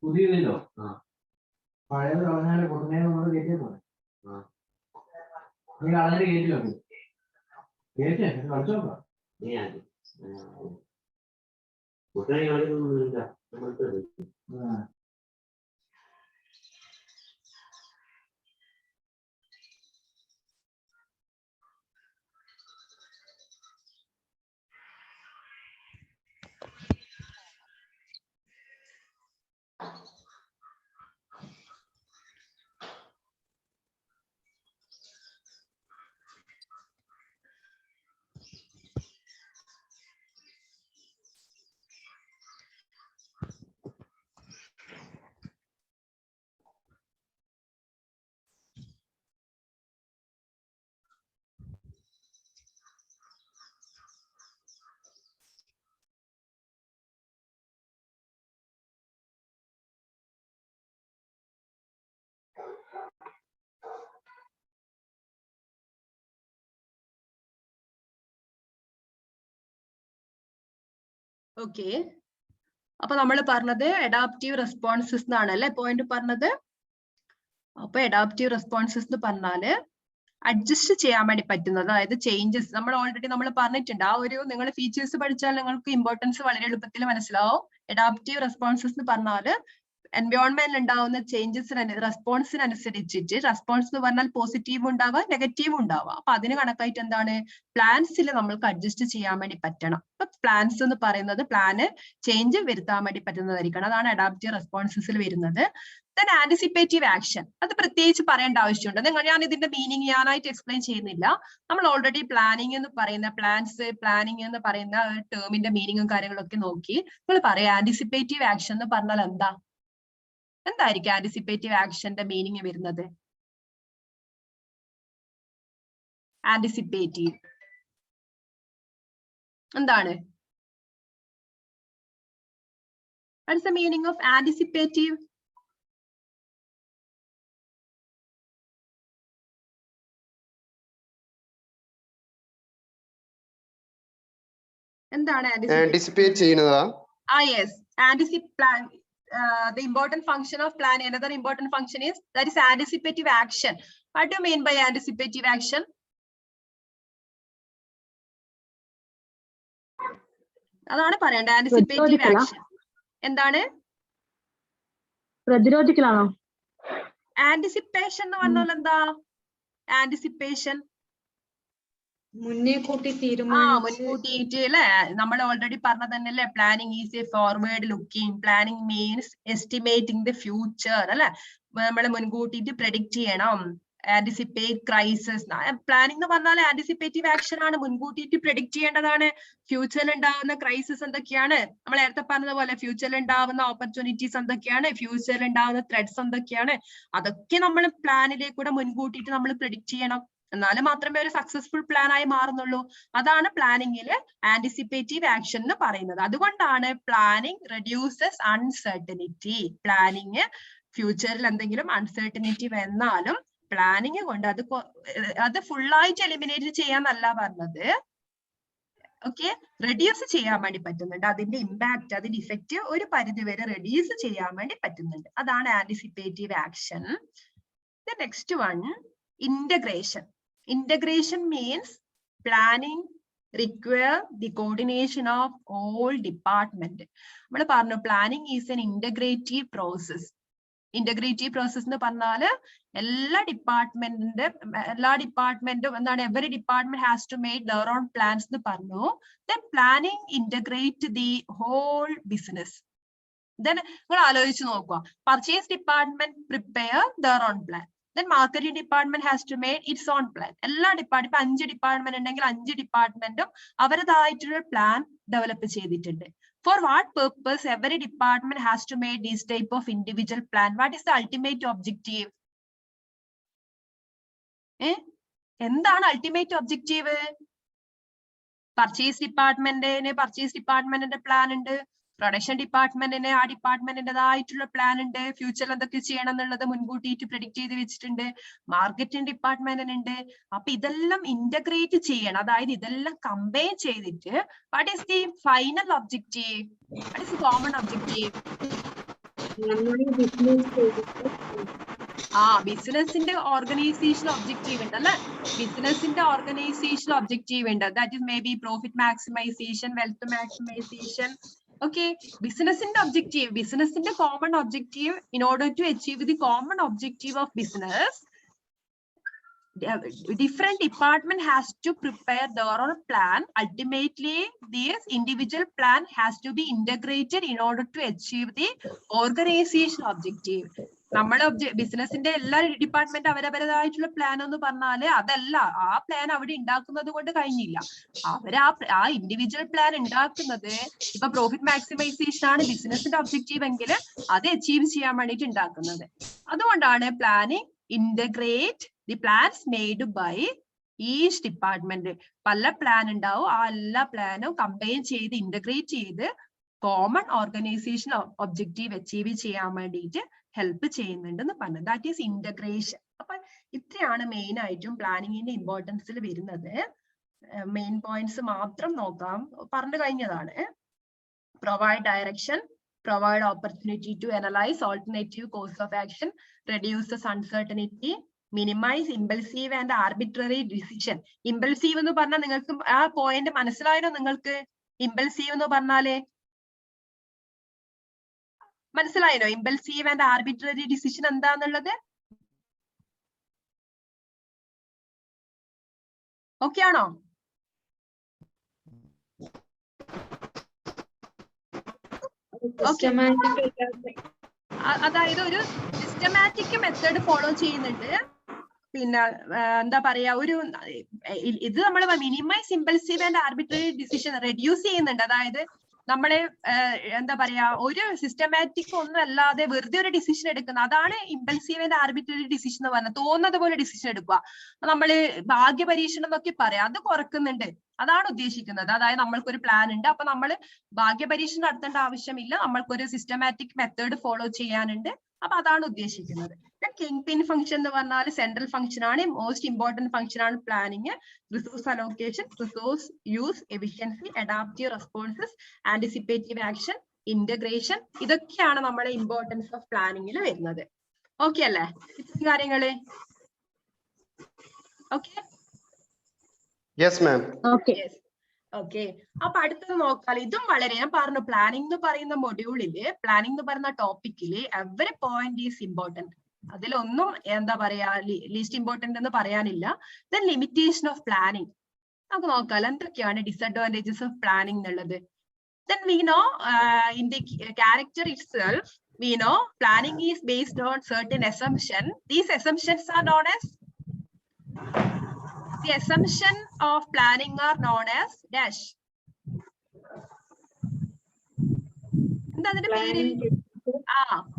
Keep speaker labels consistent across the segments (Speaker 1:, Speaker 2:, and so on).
Speaker 1: പുതിയതല്ലോ പഴയത് കളഞ്ഞാല് പൊട്ടുന്നതിന് നമ്മൾ കയറ്റിയാൽ പോലെ നീ കളഞ്ഞിട്ട് കയറ്റില്ലോ കയറ്റേ കളിച്ചു നോക്കാം
Speaker 2: ഓക്കെ, അപ്പൊ നമ്മൾ പറഞ്ഞത് അഡാപ്റ്റീവ് റെസ്പോൺസസ് എന്നാണല്ലേ പോയിന്റ് പറഞ്ഞത്. അപ്പൊ അഡാപ്റ്റീവ് റെസ്പോൺസസ് എന്ന് പറഞ്ഞാല് അഡ്ജസ്റ്റ് ചെയ്യാൻ വേണ്ടി പറ്റുന്നത്, അതായത് ചേഞ്ചസ് നമ്മൾ ഓൾറെഡി നമ്മൾ പറഞ്ഞിട്ടുണ്ട്. ആ ഒരു നിങ്ങൾ ഫീച്ചേഴ്സ് പഠിച്ചാൽ നിങ്ങൾക്ക് ഇമ്പോർട്ടൻസ് വളരെ എളുപ്പത്തിൽ മനസ്സിലാവും. അഡാപ്റ്റീവ് റെസ്പോൺസസ് എന്ന് പറഞ്ഞാല് എൻവയോൺമെന്റിൽ ഉണ്ടാവുന്ന റെസ്പോൺസിനനുസരിച്ചിട്ട്, റെസ്പോൺസ് എന്ന് പറഞ്ഞാൽ പോസിറ്റീവ് ഉണ്ടാവുക നെഗറ്റീവ് ഉണ്ടാവുക. അപ്പൊ അതിന് കണക്കായിട്ട് എന്താണ് പ്ലാൻസിൽ നമ്മൾക്ക് അഡ്ജസ്റ്റ് ചെയ്യാൻ വേണ്ടി പറ്റണം. അപ്പൊ പ്ലാൻസ് എന്ന് പറയുന്നത് പ്ലാന് ചേഞ്ച് വരുത്താൻ വേണ്ടി പറ്റുന്നതായിരിക്കണം. അതാണ് അഡാപ്റ്റീവ് റെസ്പോൺസസിൽ വരുന്നത്. ദെൻ ആന്റിസിപ്പേറ്റീവ് ആക്ഷൻ, അത് പ്രത്യേകിച്ച് പറയേണ്ട ആവശ്യമുണ്ട്. ഞാൻ ഇതിന്റെ മീനിങ് ഞാനായിട്ട് എക്സ്പ്ലെയിൻ ചെയ്യുന്നില്ല. നമ്മൾ ഓൾറെഡി പ്ലാനിങ് എന്ന് പറയുന്ന പ്ലാനിങ് എന്ന് പറയുന്ന ടേമിന്റെ മീനിങ്ങും കാര്യങ്ങളൊക്കെ നോക്കി നിങ്ങൾ പറയാം. ആന്റിസിപ്പേറ്റീവ് ആക്ഷൻ എന്ന് പറഞ്ഞാൽ എന്തായിരിക്കും ആന്റിസിപ്പേറ്റീവ് ആക്ഷന്റെ മീനിങ് വരുന്നത്? ആന്റിസിപ്പേറ്റീവ് എന്താണ്? What is the meaning of anticipative? എന്താണ്
Speaker 3: anticipate ചെയ്യുന്നതാ?
Speaker 2: Yes, plan. The important function of plan, another important function is that is anticipative action. What do you mean by anticipative action? അതാണ് പറയണ്ടേ ആന്റിസിപ്പേറ്റീവ് action എന്താണ്?
Speaker 4: പ്രതിരോധിക്കലാണോ?
Speaker 2: Anticipation എന്ന് പറഞ്ഞാൽ എന്താ? Anticipation മുൻകൂട്ടിയിട്ട് അല്ലെ? നമ്മൾ already പറഞ്ഞത് തന്നെ അല്ലെ, planning is A forward looking. Planning means estimating the future അല്ലെ? നമ്മൾ മുൻകൂട്ടിയിട്ട് പ്രെഡിക്റ്റ് ചെയ്യണം. Anticipate crisis. പ്ലാനിംഗ് എന്ന് പറഞ്ഞാൽ ആന്റിസിപ്പേറ്റീവ് ആക്ഷൻ ആണ്. മുൻകൂട്ടിയിട്ട് പ്രെഡിക്റ്റ് ചെയ്യേണ്ടതാണ്. ഫ്യൂച്ചറിൽ ഉണ്ടാവുന്ന ക്രൈസിസ് എന്തൊക്കെയാണ്? നമ്മൾ നേരത്തെ പറഞ്ഞതുപോലെ ഫ്യൂച്ചറിൽ ഉണ്ടാവുന്ന ഓപ്പർച്യൂണിറ്റീസ് എന്തൊക്കെയാണ്? ഫ്യൂച്ചറിൽ ഉണ്ടാവുന്ന ത്രെഡ്സ് എന്തൊക്കെയാണ്? അതൊക്കെ നമ്മൾ പ്ലാനിലേക്കൂടെ മുൻകൂട്ടിയിട്ട് നമ്മൾ പ്രെഡിക്റ്റ് ചെയ്യണം. എന്നാലും മാത്രമേ ഒരു സക്സസ്ഫുൾ പ്ലാൻ ആയി മാറുന്നുള്ളൂ. അതാണ് പ്ലാനിങ്ങിൽ ആന്റിസിപ്പേറ്റീവ് ആക്ഷൻ എന്ന് പറയുന്നത്. അതുകൊണ്ടാണ് പ്ലാനിങ് റെഡ്യൂസസ് അൺസർട്ടനിറ്റി. പ്ലാനിങ് ഫ്യൂച്ചറിൽ എന്തെങ്കിലും അൺസർട്ടനിറ്റി വന്നാലും പ്ലാനിങ് കൊണ്ട് അത് ഫുള്ളായിട്ട് എലിമിനേറ്റ് ചെയ്യാന്നല്ല പറഞ്ഞത്. ഓക്കെ, റെഡ്യൂസ് ചെയ്യാൻ വേണ്ടി പറ്റുന്നുണ്ട്. അതിന്റെ ഇമ്പാക്ട്, അതിന്റെ ഇഫക്റ്റ് ഒരു പരിധി വരെ റെഡ്യൂസ് ചെയ്യാൻ വേണ്ടി പറ്റുന്നുണ്ട്. അതാണ് anticipative action. The next one, integration. Integration means planning require the coordination of all department. നമ്മൾ പറഞ്ഞു planning is an integrative process. Integrative process എന്ന് പറഞ്ഞാല് എല്ലാ ഡിപ്പാർട്ട്മെന്റും എന്താണ്, every department has to make their own plans എന്ന് പറഞ്ഞു. Then planning integrate the whole business. Then നിങ്ങൾ ആലോചിച്ച് നോക്കുക, purchase department prepare their own plan. Then marketing department has to make its own plan. എല്ലാ ഡിപ്പാർട്ട്മെന്റ് 5 ഡിപ്പാർട്ട്മെന്റ് ഉണ്ടെങ്കിൽ 5 ഡിപ്പാർട്ട്മെന്റും അവരുടേതായിട്ടുള്ള plan develop ചെയ്തിട്ടുണ്ട്. For what purpose every department has to make this type of individual plan? What is the ultimate objective? എന്താണ് ultimate objective? Purchase ഡിപ്പാർട്ട്മെന്റിന്റെ plan ഉണ്ട്, production ഡിപ്പാർട്ട്മെന്റിന് ആ ഡിപ്പാർട്ട്മെന്റിന്റേതായിട്ടുള്ള plan ഉണ്ട്, ഫ്യൂച്ചറിൽ എന്തൊക്കെ ചെയ്യണം എന്നുള്ളത് മുൻകൂട്ടിയിട്ട് പ്രെഡിക്റ്റ് ചെയ്ത് വെച്ചിട്ടുണ്ട്. മാർക്കറ്റിംഗ് ഡിപ്പാർട്ട്മെന്റിനുണ്ട്. അപ്പൊ ഇതെല്ലാം ഇന്റഗ്രേറ്റ് ചെയ്യണം, അതായത് ഇതെല്ലാം കമ്പൈൻ ചെയ്തിട്ട് what is the final objective, what is the common objective? ബിസിനസിന്റെ ഓർഗനൈസേഷൻ ഒബ്ജക്റ്റീവ് ഉണ്ട് അല്ലെ, ബിസിനസിന്റെ ഓർഗനൈസേഷൻ ഒബ്ജക്റ്റീവ് ഉണ്ട്. That is may be profit maximisation, wealth maximisation. Okay, ബിസിനസിന്റെ ഒബ്ജക്റ്റീവ്, ബിസിനസിന്റെ common objective, in order to achieve the common objective of business, different department has to prepare their own plan. Ultimately, this individual plan has to be integrated in order to achieve the organization objective. നമ്മുടെ ബിസിനസിന്റെ എല്ലാ department അവരവരതായിട്ടുള്ള plan എന്ന് പറഞ്ഞാല് അതല്ല, ആ plan അവിടെ ഉണ്ടാക്കുന്നത് കൊണ്ട് കഴിഞ്ഞില്ല. ആ ഇൻഡിവിജ്വൽ പ്ലാൻ ഉണ്ടാക്കുന്നത്, ഇപ്പൊ പ്രോഫിറ്റ് മാക്സിമൈസേഷൻ ആണ് ബിസിനസിന്റെ ഒബ്ജക്റ്റീവ് എങ്കിൽ അത് അച്ചീവ് ചെയ്യാൻ വേണ്ടിയിട്ട് ഉണ്ടാക്കുന്നത്. അതുകൊണ്ടാണ് planning integrate the plans made by each department. പല പ്ലാൻ ഉണ്ടാവും, ആ എല്ലാ പ്ലാനും കമ്പൈൻ ചെയ്ത് ഇന്റഗ്രേറ്റ് ചെയ്ത് കോമൺ ഓർഗനൈസേഷൻ ഒബ്ജക്റ്റീവ് അച്ചീവ് ചെയ്യാൻ വേണ്ടിയിട്ട് ഹെൽപ്പ് ചെയ്യുന്നുണ്ടെന്ന് പറഞ്ഞു. That is integration. അപ്പൊ ഇത്രയാണ് മെയിൻ ആയിട്ടും പ്ലാനിങ്ങിന്റെ ഇമ്പോർട്ടൻസിൽ വരുന്നത്. മെയിൻ പോയിന്റ്സ് മാത്രം നോക്കാം, പറഞ്ഞു കഴിഞ്ഞതാണ്. Provide direction, provide opportunity to analyze alternative course of action, reduces uncertainty, minimize impulsive and arbitrary decision. Impulsive എന്ന് പറഞ്ഞാൽ നിങ്ങൾക്ക് ആ പോയിന്റ് മനസ്സിലായോ? നിങ്ങൾക്ക് impulsive എന്ന് പറഞ്ഞാലേ മനസ്സിലായല്ലോ? impulsive and arbitrary decision എന്താന്നുള്ളത് ഓക്കെ ആണോ? അതായത് ഒരു സിസ്റ്റമാറ്റിക് മെത്തേഡ് ഫോളോ ചെയ്യുന്നുണ്ട്. പിന്നെ എന്താ പറയാ, ഒരു ഇത് നമ്മൾ minimise impulsive and arbitrary decision reduce ചെയ്യുന്നുണ്ട്. അതായത് നമ്മളെ എന്താ പറയാ, ഒരു സിസ്റ്റമാറ്റിക് ഒന്നും അല്ലാതെ വെറുതെ ഒരു ഡിസിഷൻ എടുക്കുന്ന, അതാണ് ഇമ്പൾസീവ് ആൻഡ് ആർബിട്രറി ഡിസിഷൻ എന്ന് പറഞ്ഞാൽ. തോന്നുന്നത് പോലെ ഡിസിഷൻ എടുക്കുക, നമ്മള് ഭാഗ്യപരീക്ഷണം എന്നൊക്കെ പറയാം, അത് കുറക്കുന്നുണ്ട്. അതാണ് ഉദ്ദേശിക്കുന്നത്. അതായത് നമ്മൾക്കൊരു പ്ലാൻ ഉണ്ട്, അപ്പൊ നമ്മൾ ഭാഗ്യപരീക്ഷണം നടത്തേണ്ട ആവശ്യമില്ല, നമ്മൾക്കൊരു സിസ്റ്റമാറ്റിക് മെത്തേഡ് ഫോളോ ചെയ്യാനുണ്ട്. അപ്പൊ അതാണ് ഉദ്ദേശിക്കുന്നത്. കിങ് പിൻ ഫംഗ്ഷൻ എന്ന് പറഞ്ഞാൽ സെൻട്രൽ ഫംഗ്ഷൻ ആണ്, മോസ്റ്റ് ഇമ്പോർട്ടന്റ് ഫംഗ്ഷൻ ആണ് planning. Resource allocation, resource use, efficiency, adaptive responses, anticipative action, integration, ഇതൊക്കെയാണ് നമ്മുടെ ഇമ്പോർട്ടൻസ് ഓഫ് പ്ലാനിങ്ങിൽ വരുന്നത്. ഓക്കെ അല്ലേ ഇത്രയും കാര്യങ്ങള്? ഓക്കെ.
Speaker 3: Yes ma'am.
Speaker 2: ഓക്കെ. അപ്പൊ അടുത്തത് നോക്കാം. ഇതും വളരെ, ഞാൻ പറഞ്ഞു പ്ലാനിംഗ് എന്ന് പറയുന്ന മൊഡ്യൂളില്, പ്ലാനിംഗ് എന്ന് പറയുന്ന ടോപ്പിക്കില് എവറി പോയിന്റ് ഈസ് ഇമ്പോർട്ടന്റ്. അതിലൊന്നും എന്താ പറയാ ലീസ്റ്റ് ഇമ്പോർട്ടന്റ് എന്ന് പറയാനില്ല. ദെൻ ലിമിറ്റേഷൻ ഓഫ് പ്ലാനിങ് നമുക്ക് നോക്കാം, എന്തൊക്കെയാണ് ഡിസഡ്വാൻറ്റേജസ് ഓഫ് പ്ലാനിങ് എന്നുള്ളത്. Then we know in the character itself, we know planning is based on certain assumptions. These assumptions are known as, the assumption of planning are known as dash. എന്താ അതിന്റെ പേര്?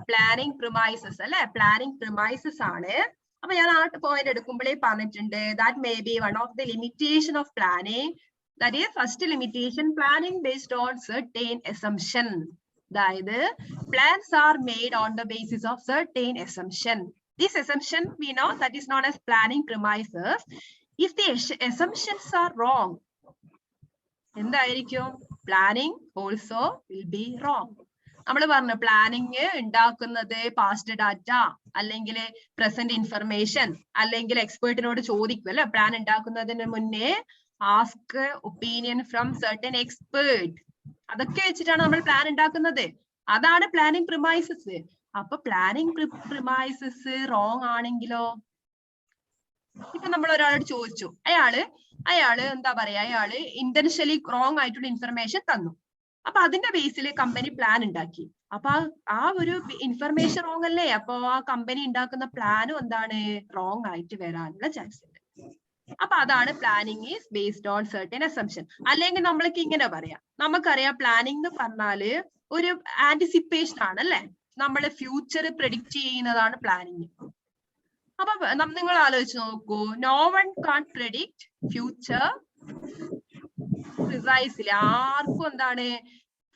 Speaker 2: Planning premises അല്ലെ, planning premises ആണ്. അപ്പൊ ഞാൻ ആ point എടുക്കുമ്പോഴേ പറഞ്ഞിട്ടുണ്ട്, that may be one of the limitation of planning. That is first limitation, planning based on certain assumption. അതായത് plans are made on the basis of certain assumption. This assumption we know that is known as planning premises. If the assumptions are wrong, എന്തായിരിക്കും? Planning also will be wrong. നമ്മൾ പറഞ്ഞു planning ഉണ്ടാക്കുന്നത് past data അല്ലെങ്കിൽ present information അല്ലെങ്കിൽ എക്സ്പേർട്ടിനോട് ചോദിക്കും അല്ലെ. Plan ഉണ്ടാക്കുന്നതിന് മുന്നേ ask opinion from certain expert. അതൊക്കെ വെച്ചിട്ടാണ് നമ്മൾ പ്ലാൻ ഉണ്ടാക്കുന്നത്. അതാണ് പ്ലാനിങ് പ്രിമൈസസ്. അപ്പൊ പ്ലാനിങ് പ്രിമൈസസ് റോങ് ആണെങ്കിലോ, ഇപ്പൊ നമ്മൾ ഒരാളോട് ചോദിച്ചു, അയാള് എന്താ പറയാ, അയാള് ഇന്റൻഷ്യലി റോങ് ആയിട്ടുള്ള ഇൻഫർമേഷൻ തന്നു. അപ്പൊ അതിന്റെ ബേസിൽ കമ്പനി പ്ലാൻ ഉണ്ടാക്കി. അപ്പൊ ആ ഒരു ഇൻഫർമേഷൻ റോങ് അല്ലേ, അപ്പൊ ആ കമ്പനി ഉണ്ടാക്കുന്ന പ്ലാനും എന്താണ്, റോങ് ആയിട്ട് വരാനുള്ള ചാൻസ് ഉണ്ട്. അപ്പൊ അതാണ് planning is based on certain assumption. അല്ലെങ്കിൽ നമ്മൾക്ക് ഇങ്ങനെ പറയാം, നമുക്കറിയാം പ്ലാനിങ് എന്ന് പറഞ്ഞാല് ഒരു ആന്റിസിപ്പേഷൻ ആണ് അല്ലെ, നമ്മള് ഫ്യൂച്ചർ പ്രെഡിക്റ്റ് ചെയ്യുന്നതാണ് പ്ലാനിങ്. അപ്പൊ നിങ്ങൾ ആലോചിച്ച് നോക്കൂ, നോ വൺ കാൺ പ്രെഡിക്റ്റ് ഫ്യൂച്ചർ പ്രിസൈസ്ലി. ആർക്കും എന്താണ്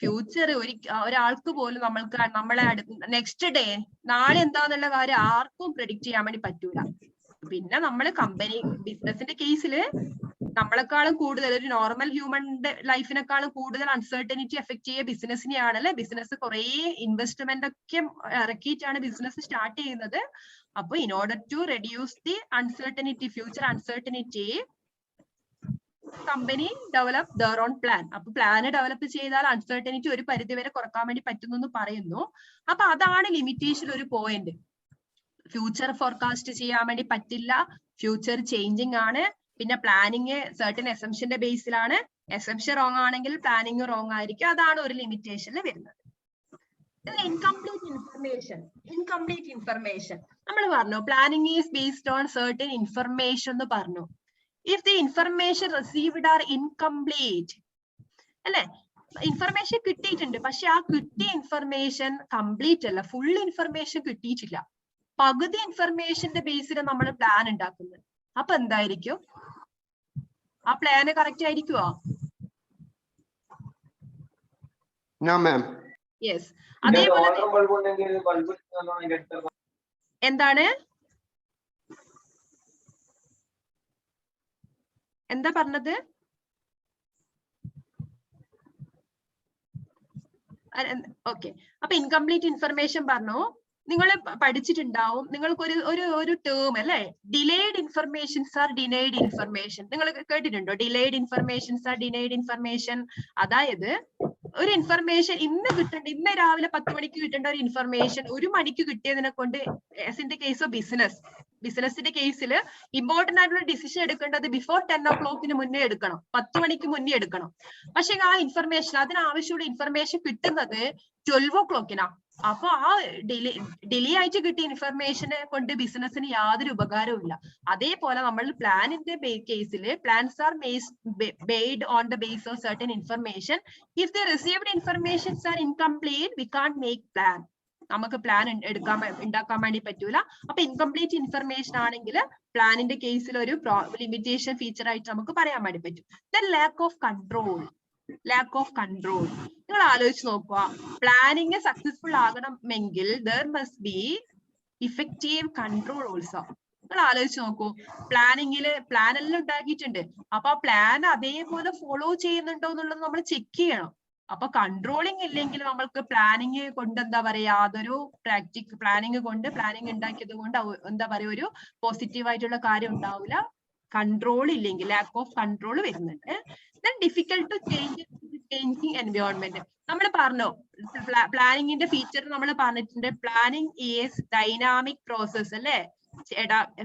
Speaker 2: ഫ്യൂച്ചർ ഒരാൾക്ക് പോലും നമ്മളെ നെക്സ്റ്റ് ഡേ നാളെ എന്താന്നുള്ള കാര്യം ആർക്കും പ്രെഡിക്റ്റ് ചെയ്യാൻ വേണ്ടി പറ്റൂല. പിന്നെ നമ്മള് കമ്പനി ബിസിനസിന്റെ കേസിൽ നമ്മളെക്കാളും കൂടുതൽ ഒരു നോർമൽ ഹ്യൂമന്റെ ലൈഫിനെക്കാളും കൂടുതൽ അൺസർട്ടനിറ്റി എഫക്ട് ചെയ്യുക ബിസിനസിനെയാണല്ലേ. ബിസിനസ് കുറെ ഇൻവെസ്റ്റ്മെന്റ് ഒക്കെ ഇറക്കിയിട്ടാണ് ബിസിനസ് സ്റ്റാർട്ട് ചെയ്യുന്നത്. അപ്പൊ in order to reduce the uncertainty, future uncertainty, company develop their own plan. അപ്പൊ പ്ലാന് ഡെവലപ്പ് ചെയ്താൽ അൺസർട്ടനിറ്റി ഒരു പരിധി വരെ കുറക്കാൻ വേണ്ടി പറ്റുന്നു എന്ന് പറയുന്നു. അപ്പൊ അതാണ് ലിമിറ്റേഷൻ ഒരു പോയിന്റ്. ഫ്യൂച്ചർ ഫോർകാസ്റ്റ് ചെയ്യാൻ വേണ്ടി പറ്റില്ല, ഫ്യൂച്ചർ ചേഞ്ചിങ് ആണ്. പിന്നെ പ്ലാനിങ് സർട്ടൻ എസംഷന്റെ ബേസിലാണ്. എസംഷൻ റോങ് ആണെങ്കിൽ പ്ലാനിങ് റോങ് ആയിരിക്കും. അതാണ് ഒരു ലിമിറ്റേഷനിൽ വരുന്നത്. ഇൻകംപ്ലീറ്റ് ഇൻഫർമേഷൻ നമ്മൾ പറഞ്ഞു planning is based on certain information എന്ന് പറഞ്ഞു. If the information received are incomplete അല്ലെ, ഇൻഫർമേഷൻ കിട്ടിയിട്ടുണ്ട്, പക്ഷെ ആ കിട്ടിയ ഇൻഫർമേഷൻ കംപ്ലീറ്റ് അല്ല, ഫുൾ ഇൻഫർമേഷൻ കിട്ടിയിട്ടില്ല. പകുതി ഇൻഫർമേഷന്റെ ബേസിൽ നമ്മൾ പ്ലാൻ ഉണ്ടാക്കുന്നത്. അപ്പൊ എന്തായിരിക്കും ആ പ്ലാന് കറക്റ്റ് ആയിരിക്കുമോ? യെസ്. അതേപോലെ എന്താണ് എന്താ പറഞ്ഞത്? ഓക്കെ. അപ്പൊ ഇൻകംപ്ലീറ്റ് ഇൻഫർമേഷൻ പറഞ്ഞു. നിങ്ങൾ പഠിച്ചിട്ടുണ്ടാവും, നിങ്ങൾക്ക് ഒരു ടേം അല്ലെ, delayed informations R denied information. നിങ്ങൾ കേട്ടിട്ടുണ്ടോ? Delayed informations R denied information. അതായത് ഒരു ഇൻഫർമേഷൻ ഇന്ന് കിട്ടേണ്ട, ഇന്ന് രാവിലെ 10 മണിക്ക് കിട്ടേണ്ട ഒരു ഇൻഫർമേഷൻ 1 മണിക്ക് കിട്ടിയതിനെ കൊണ്ട്, as in the case of ബിസിനസിന്റെ കേസിൽ ഇമ്പോർട്ടന്റ് ആയിട്ടുള്ള ഡിസിഷൻ എടുക്കേണ്ടത് ബിഫോർ 10 o'clock മുന്നേ എടുക്കണം, 10 മണിക്ക് മുന്നേ എടുക്കണം. പക്ഷെ ആ ഇൻഫർമേഷൻ, അതിനാവശ്യമുള്ള ഇൻഫർമേഷൻ കിട്ടുന്നത് 12 o'clock. അപ്പൊ ആ ഡിലേ ആയിട്ട് കിട്ടിയ ഇൻഫർമേഷനെ കൊണ്ട് ബിസിനസിന് യാതൊരു ഉപകാരവും ഇല്ല. അതേപോലെ നമ്മൾ പ്ലാനിന്റെ കേസിൽ plans are made on the base of certain information. If the received informations are incomplete we can't make plan. നമുക്ക് പ്ലാൻ ഉണ്ടാക്കാൻ വേണ്ടി പറ്റൂല. അപ്പൊ ഇൻകംപ്ലീറ്റ് ഇൻഫർമേഷൻ ആണെങ്കിൽ പ്ലാനിന്റെ കേസിൽ ഒരു ലിമിറ്റേഷൻ ഫീച്ചർ ആയിട്ട് നമുക്ക് പറയാൻ വേണ്ടി പറ്റും. Then lack of control. നിങ്ങൾ ആലോചിച്ച് നോക്കുക, പ്ലാനിങ് സക്സസ്ഫുൾ ആകണമെങ്കിൽ there must be effective control also. നിങ്ങൾ ആലോചിച്ച് നോക്കൂ, പ്ലാൻ എല്ലാം ഉണ്ടാക്കിയിട്ടുണ്ട്, അപ്പൊ ആ പ്ലാൻ അതേപോലെ ഫോളോ ചെയ്യുന്നുണ്ടോ എന്നുള്ളത് നമ്മൾ ചെക്ക് ചെയ്യണം. അപ്പൊ കൺട്രോളിങ് ഇല്ലെങ്കിൽ നമ്മൾക്ക് പ്ലാനിങ് കൊണ്ട് എന്താ പറയാ, അതൊരു പ്ലാനിങ് ഉണ്ടാക്കിയത് കൊണ്ട് എന്താ പറയാ, ഒരു പോസിറ്റീവ് ആയിട്ടുള്ള കാര്യം ഉണ്ടാവില്ല. കൺട്രോൾ ഇല്ലെങ്കിൽ, ലാക്ക് ഓഫ് കൺട്രോൾ വരുന്നുണ്ട്. Then difficult to change changing environment. നമ്മൾ പറഞ്ഞു പ്ലാനിങ്ങിന്റെ ഫീച്ചർ നമ്മൾ പറഞ്ഞിട്ടുണ്ട്. പ്ലാനിങ് ഈസ് ഡൈനാമിക് പ്രോസസ് അല്ലെ,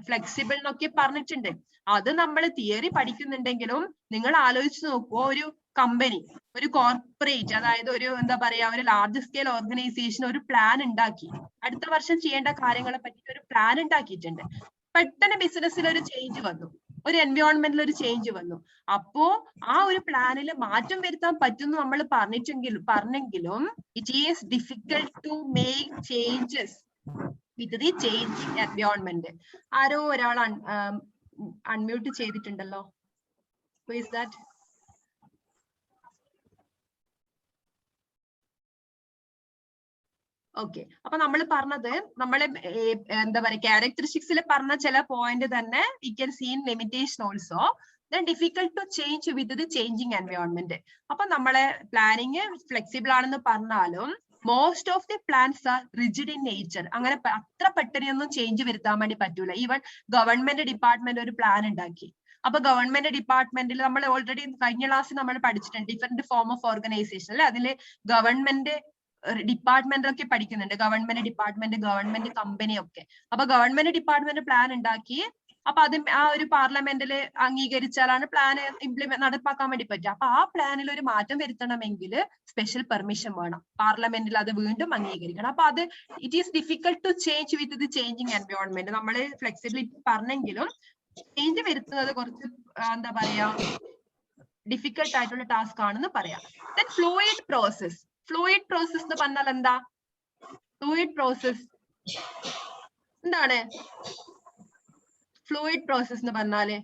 Speaker 2: ഫ്ലെക്സിബിൾ എന്നൊക്കെ പറഞ്ഞിട്ടുണ്ട്. അത് നമ്മൾ തിയറി പഠിക്കുന്നുണ്ടെങ്കിലും നിങ്ങൾ ആലോചിച്ച് നോക്കുമോ, ഒരു കമ്പനി, ഒരു കോർപ്പറേറ്റ്, അതായത് ഒരു എന്താ പറയാ, ഒരു ലാർജ് സ്കെയിൽ ഓർഗനൈസേഷൻ ഒരു പ്ലാൻ ഉണ്ടാക്കി, അടുത്ത വർഷം ചെയ്യേണ്ട കാര്യങ്ങളെ പറ്റി ഒരു പ്ലാൻ ഉണ്ടാക്കിയിട്ടുണ്ട്. പെട്ടെന്ന് ബിസിനസ്സിൽ ഒരു ചേഞ്ച് വന്നു, ഒരു എൻവയോൺമെന്റിൽ ഒരു ചേഞ്ച് വന്നു. അപ്പോ ആ ഒരു പ്ലാനിൽ മാറ്റം വരുത്താൻ പറ്റുമെന്ന് നമ്മൾ പറഞ്ഞെങ്കിലും it is difficult to make changes with the changing environment. ആരോ ഒരാൾ അൺമ്യൂട്ട് ചെയ്തിട്ടുണ്ടല്ലോ. Who is that? ഓക്കെ. അപ്പൊ നമ്മൾ പറഞ്ഞത്, നമ്മള് എന്താ പറയാ, ക്യാരക്ടറിസ്റ്റിക്സിൽ പറഞ്ഞ ചില പോയിന്റ് തന്നെ we can see in limitation also. Then difficult to change with the changing environment. അപ്പൊ നമ്മളെ പ്ലാനിങ് ഫ്ലെക്സിബിൾ ആണെന്ന് പറഞ്ഞാലും most of the plans are rigid in nature. അങ്ങനെ അത്ര പെട്ടെന്നൊന്നും ചേഞ്ച് വരുത്താൻ വേണ്ടി പറ്റൂല. ഈവൻ ഗവൺമെന്റ് ഡിപ്പാർട്ട്മെന്റ് ഒരു പ്ലാൻ ഉണ്ടാക്കി, അപ്പൊ ഗവൺമെന്റ് ഡിപ്പാർട്ട്മെന്റിൽ നമ്മൾ ഓൾറെഡി കഴിഞ്ഞ ക്ലാസ്സിൽ നമ്മൾ പഠിച്ചിട്ടുണ്ട് ഡിഫറെന്റ് ഫോം ഓഫ് ഓർഗനൈസേഷൻ അല്ലെ. അതില് ഗവൺമെന്റ് ഡിപ്പാർട്ട്മെന്റ് ഒക്കെ പഠിക്കുന്നുണ്ട്, ഗവൺമെന്റ് ഡിപ്പാർട്ട്മെന്റ്, ഗവൺമെന്റ് കമ്പനി ഒക്കെ. അപ്പൊ ഗവൺമെന്റ് ഡിപ്പാർട്ട്മെന്റ് പ്ലാൻ ഉണ്ടാക്കി, അപ്പൊ അത് ആ ഒരു പാർലമെന്റിൽ അംഗീകരിച്ചാലാണ് പ്ലാൻ നടപ്പാക്കാൻ വേണ്ടി പറ്റുക. അപ്പൊ ആ പ്ലാനിൽ ഒരു മാറ്റം വരുത്തണമെങ്കിൽ സ്പെഷ്യൽ പെർമിഷൻ വേണം, പാർലമെന്റിൽ അത് വീണ്ടും അംഗീകരിക്കണം. അപ്പൊ അത് it is difficult to change with the changing environment. നമ്മൾ ഫ്ലെക്സിബിലിറ്റി പറഞ്ഞെങ്കിലും ചേഞ്ച് വരുത്തുന്നത് കുറച്ച് എന്താ പറയാ, ഡിഫിക്കൽട്ട് ആയിട്ടുള്ള ടാസ്ക് ആണെന്ന് പറയാം. Then fluid process. Fluid process എന്ന് പറഞ്ഞാൽ എന്താ? ഫ്ലൂയിഡ് പ്രോസസ് എന്താണ്? ഫ്ലൂയിഡ് പ്രോസസ് എന്ന് പറഞ്ഞാല്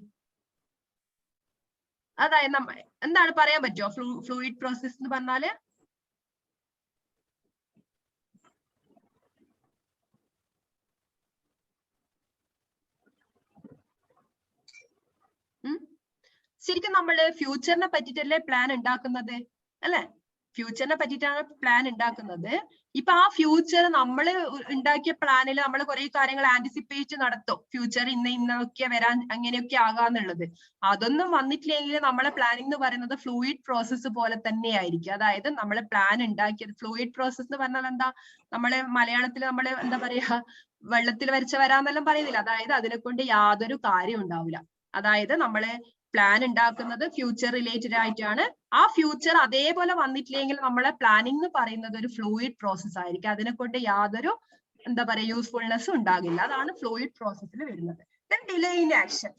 Speaker 2: അതായത് എന്താണ് പറയാൻ പറ്റുമോ? ഫ്ലൂയിഡ് പ്രോസസ് എന്ന് പറഞ്ഞാല് ശരിക്കും നമ്മള് ഫ്യൂച്ചറിനെ പറ്റിട്ടല്ലേ പ്ലാൻ ഉണ്ടാക്കുന്നത്, അല്ലെ? ഫ്യൂച്ചറിനെ പറ്റിയിട്ടാണ് പ്ലാൻ ഉണ്ടാക്കുന്നത്. ഇപ്പൊ ആ ഫ്യൂച്ചർ നമ്മൾ ഉണ്ടാക്കിയ പ്ലാനിൽ നമ്മൾ കുറെ കാര്യങ്ങൾ ആന്റിസിപ്പേറ്റ് നടത്തും. ഫ്യൂച്ചർ ഇന്നൊക്കെ വരാൻ അങ്ങനെയൊക്കെ ആകാന്നുള്ളത്. അതൊന്നും വന്നിട്ടില്ലെങ്കിൽ നമ്മളെ പ്ലാനിങ് എന്ന് പറയുന്നത് ഫ്ലൂയിഡ് പ്രോസസ്സ് പോലെ തന്നെ ആയിരിക്കും. അതായത് നമ്മൾ പ്ലാൻ ഉണ്ടാക്കിയത് ഫ്ലൂയിഡ് പ്രോസസ് എന്ന് പറഞ്ഞാൽ എന്താ, നമ്മള് മലയാളത്തിൽ നമ്മള് എന്താ പറയാ, വെള്ളത്തിൽ വരച്ച വരാന്നെല്ലാം പറയുന്നില്ല. അതായത് അതിനെ കൊണ്ട് യാതൊരു കാര്യം ഉണ്ടാവില്ല. അതായത് നമ്മള് പ്ലാൻ ഉണ്ടാക്കുന്നത് ഫ്യൂച്ചർ റിലേറ്റഡ് ആയിട്ടാണ്. ആ ഫ്യൂച്ചർ അതേപോലെ വന്നിട്ടില്ലെങ്കിൽ നമ്മളെ പ്ലാനിങ് എന്ന് പറയുന്നത് ഒരു ഫ്ലൂയിഡ് പ്രോസസ് ആയിരിക്കും. അതിനെ കൊണ്ട് യാതൊരു എന്താ പറയാ യൂസ്ഫുൾനെസ് ഉണ്ടാകില്ല. അതാണ് ഫ്ലൂയിഡ് പ്രോസസ്സിൽ വരുന്നത്. Delay in action.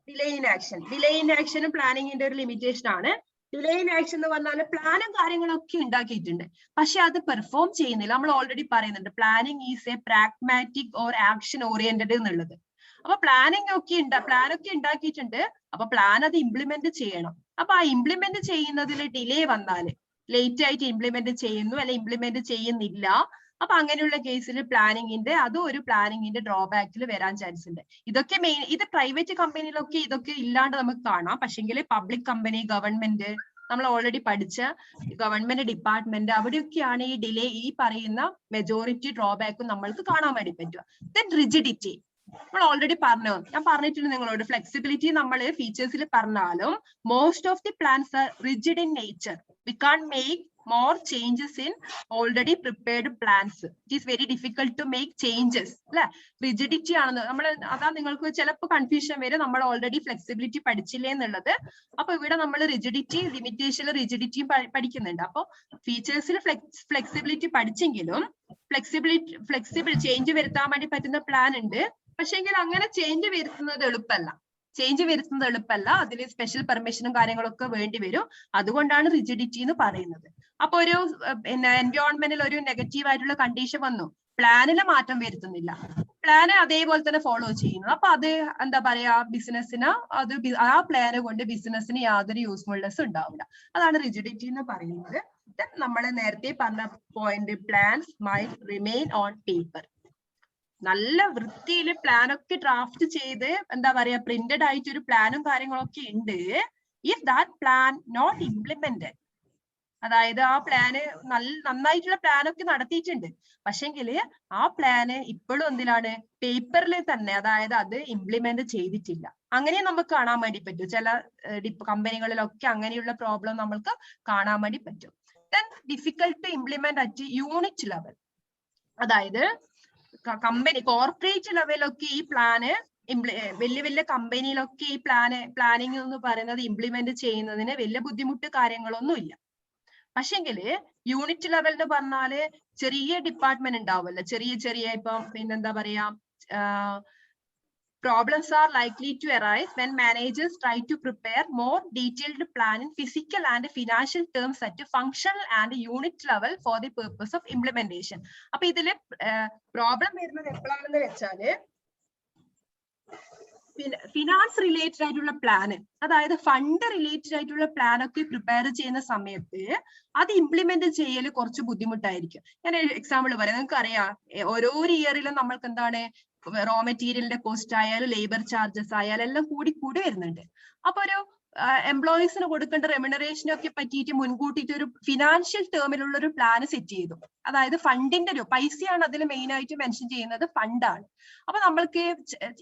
Speaker 2: Delay in ആക്ഷനും പ്ലാനിങ്ങിന്റെ ഒരു ലിമിറ്റേഷൻ ആണ്. ഡിലേ ഇൻ ആക്ഷൻ എന്ന് പറഞ്ഞാൽ പ്ലാനും കാര്യങ്ങളൊക്കെ ഉണ്ടാക്കിയിട്ടുണ്ട്, പക്ഷെ അത് പെർഫോം ചെയ്യുന്നില്ല. നമ്മൾ ഓൾറെഡി പറയുന്നുണ്ട് planning is A pragmatic or action oriented എന്നുള്ളത്. അപ്പൊ പ്ലാനൊക്കെ ഉണ്ടാക്കിയിട്ടുണ്ട്, അപ്പൊ പ്ലാൻ അത് ഇംപ്ലിമെന്റ് ചെയ്യണം. അപ്പൊ ആ ഇംപ്ലിമെന്റ് ചെയ്യുന്നതിൽ ഡിലേ വന്നാല്, ലേറ്റ് ആയിട്ട് ഇംപ്ലിമെന്റ് ചെയ്യുന്നു അല്ലെ ഇംപ്ലിമെന്റ് ചെയ്യുന്നില്ല, അപ്പൊ അങ്ങനെയുള്ള കേസിൽ അതും ഒരു പ്ലാനിങ്ങിന്റെ ഡ്രോബാക്കിൽ വരാൻ ചാൻസ് ഉണ്ട്. ഇതൊക്കെ ഇത് പ്രൈവറ്റ് കമ്പനിയിലൊക്കെ ഇതൊക്കെ ഇല്ലാണ്ട് നമുക്ക് കാണാം. പക്ഷെങ്കിൽ പബ്ലിക് കമ്പനി, ഗവൺമെന്റ്, നമ്മൾ ഓൾറെഡി പഠിച്ച ഗവൺമെന്റ് ഡിപ്പാർട്ട്മെന്റ്, അവിടെയൊക്കെയാണ് ഈ ഡിലേ, ഈ പറയുന്ന മെജോറിറ്റി ഡ്രോബാക്കും നമ്മൾക്ക് കാണാൻ വേണ്ടി പറ്റുക. Then rigidity. നമ്മൾ ഓൾറെഡി ഞാൻ പറഞ്ഞിട്ടുണ്ട് നിങ്ങളോട്, ഫ്ലെക്സിബിലിറ്റി നമ്മൾ ഫീച്ചേഴ്സിൽ പറഞ്ഞാലും most of the plans are rigid in nature. We can't make more changes in already prepared plans. It is very difficult to make changes. അല്ലെ? റിജിഡിറ്റി ആണെന്ന് നമ്മൾ, അതാ നിങ്ങൾക്ക് ചിലപ്പോൾ കൺഫ്യൂഷൻ വരും, നമ്മൾ ഓൾറെഡി ഫ്ലെക്സിബിലിറ്റി പഠിച്ചില്ലേ എന്നുള്ളത്. അപ്പൊ ഇവിടെ നമ്മൾ റിജിഡിറ്റി, ലിമിറ്റേഷനിൽ റിജിഡിറ്റിയും പഠിക്കുന്നുണ്ട്. അപ്പൊ ഫീച്ചേഴ്സിൽ ഫ്ലെക്സിബിലിറ്റി പഠിച്ചെങ്കിലും ഫ്ലെക്സിബിൾ ചേഞ്ച് വരുത്താൻ വേണ്ടി പറ്റുന്ന പ്ലാൻ ഉണ്ട്. പക്ഷെങ്കിൽ അങ്ങനെ ചേഞ്ച് വരുത്തുന്നത് എളുപ്പമല്ല. അതിൽ സ്പെഷ്യൽ പെർമിഷനും കാര്യങ്ങളൊക്കെ വേണ്ടി വരും. അതുകൊണ്ടാണ് റിജിഡിറ്റി എന്ന് പറയുന്നത്. അപ്പൊ ഒരു എൻവയോൺമെന്റിൽ ഒരു നെഗറ്റീവ് ആയിട്ടുള്ള കണ്ടീഷൻ വന്നു, പ്ലാനിലെ മാറ്റം വരുത്തുന്നില്ല, പ്ലാന് അതേപോലെ തന്നെ ഫോളോ ചെയ്യുന്നു. അപ്പൊ അത് എന്താ പറയാ, ബിസിനസ്സിന് ആ പ്ലാന് കൊണ്ട് ബിസിനസ്സിന് യാതൊരു യൂസ്ഫുൾനെസ് ഉണ്ടാവില്ല. അതാണ് റിജിഡിറ്റി എന്ന് പറയുന്നത്. നമ്മൾ നേരത്തെ പറഞ്ഞ point, plans might remain on paper. നല്ല വൃത്തിയിൽ പ്ലാനൊക്കെ ഡ്രാഫ്റ്റ് ചെയ്ത് എന്താ പറയാ പ്രിന്റഡ് ആയിട്ട് ഒരു പ്ലാനും കാര്യങ്ങളൊക്കെ ഉണ്ട്. If that plan not implemented, അതായത് ആ പ്ലാന് നന്നായിട്ടുള്ള പ്ലാനൊക്കെ നടത്തിയിട്ടുണ്ട്, പക്ഷെങ്കില് ആ പ്ലാന് ഇപ്പോഴും എന്തിലാണ്, പേപ്പറിൽ തന്നെ, അതായത് അത് ഇംപ്ലിമെന്റ് ചെയ്തിട്ടില്ല. അങ്ങനെ നമുക്ക് കാണാൻ വേണ്ടി പറ്റും. ചില കമ്പനികളിലൊക്കെ അങ്ങനെയുള്ള പ്രോബ്ലം നമ്മൾക്ക് കാണാൻ വേണ്ടി പറ്റും. Then difficult to implement at unit level. അതായത് കോർപ്പറേറ്റ് ലെവലൊക്കെ ഈ പ്ലാന് വലിയ കമ്പനിയിലൊക്കെ ഈ പ്ലാനിങ് എന്ന് പറയുന്നത് ഇംപ്ലിമെന്റ് ചെയ്യുന്നതിന് വലിയ ബുദ്ധിമുട്ട് കാര്യങ്ങളൊന്നും ഇല്ല. പക്ഷെങ്കില് യൂണിറ്റ് ലെവൽ എന്ന് പറഞ്ഞാല് ചെറിയ ഡിപ്പാർട്ട്മെന്റ് ഉണ്ടാവുമല്ലോ, ചെറിയ ഇപ്പം പിന്നെന്താ പറയാ, problems are likely to arise when managers try to prepare more detailed plan in physical and financial terms at functional and unit level for the purpose of implementation. അപ്പൊ ഇതില് പ്രോബ്ലം വരുന്നത് എപ്പോഴാണെന്ന് വെച്ചാല്, ഫിനാൻസ് റിലേറ്റഡ് ആയിട്ടുള്ള plan, അതായത് fund related ആയിട്ടുള്ള plan ഒക്കെ prepare ചെയ്യുന്ന സമയത്ത് അത് ഇംപ്ലിമെന്റ് ചെയ്യൽ കുറച്ച് ബുദ്ധിമുട്ടായിരിക്കും. ഞാൻ എക്സാമ്പിൾ പറയാം. നിങ്ങൾക്ക് അറിയാം, ഓരോ ഇയറിലും നമ്മൾക്ക് എന്താണ്, റോ മെറ്റീരിയലിന്റെ കോസ്റ്റ് ആയാലും ലേബർ ചാർജസ് ആയാലും എല്ലാം കൂടി വരുന്നുണ്ട്. അപ്പൊ ഒരു എംപ്ലോയീസിന് കൊടുക്കേണ്ട റെമ്യൂണറേഷനൊക്കെ പറ്റിയിട്ട് മുൻകൂട്ടിയിട്ട് ഒരു ഫിനാൻഷ്യൽ ടേമിലുള്ള ഒരു പ്ലാൻ സെറ്റ് ചെയ്തു. അതായത് ഫണ്ടിന്റെ ഒരു പൈസയാണ് അതിൽ മെയിൻ ആയിട്ട് മെൻഷൻ ചെയ്യുന്നത്, ഫണ്ടാണ്. അപ്പൊ നമ്മൾക്ക്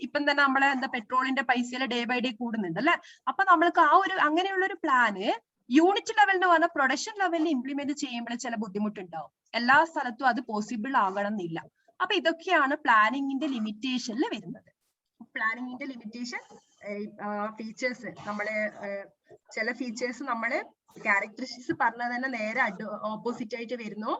Speaker 2: ഇപ്പം തന്നെ നമ്മളെ പെട്രോളിന്റെ പൈസയിൽ ഡേ ബൈ ഡേ കൂടുന്നുണ്ട് അല്ലെ. അപ്പൊ നമ്മൾക്ക് ആ ഒരു അങ്ങനെയുള്ള ഒരു പ്ലാന് യൂണിറ്റ് ലെവലിന് പറഞ്ഞാൽ പ്രൊഡക്ഷൻ ലെവലിൽ ഇംപ്ലിമെന്റ് ചെയ്യുമ്പോൾ ചില ബുദ്ധിമുട്ടുണ്ടാവും. എല്ലാ സ്ഥലത്തും അത് പോസിബിൾ ആകണം എന്നില്ല. അപ്പൊ ഇതൊക്കെയാണ് പ്ലാനിങ്ങിന്റെ ലിമിറ്റേഷനിൽ വരുന്നത്. പ്ലാനിങ്ങിന്റെ ലിമിറ്റേഷൻ ഫീച്ചേഴ്സ്, നമ്മള് ചില ഫീച്ചേഴ്സ് നമ്മള് ക്യാരക്ടറിസ്റ്റിക്സ് പറഞ്ഞത് തന്നെ നേരെ ഓപ്പോസിറ്റ് ആയിട്ട് വരുന്നു.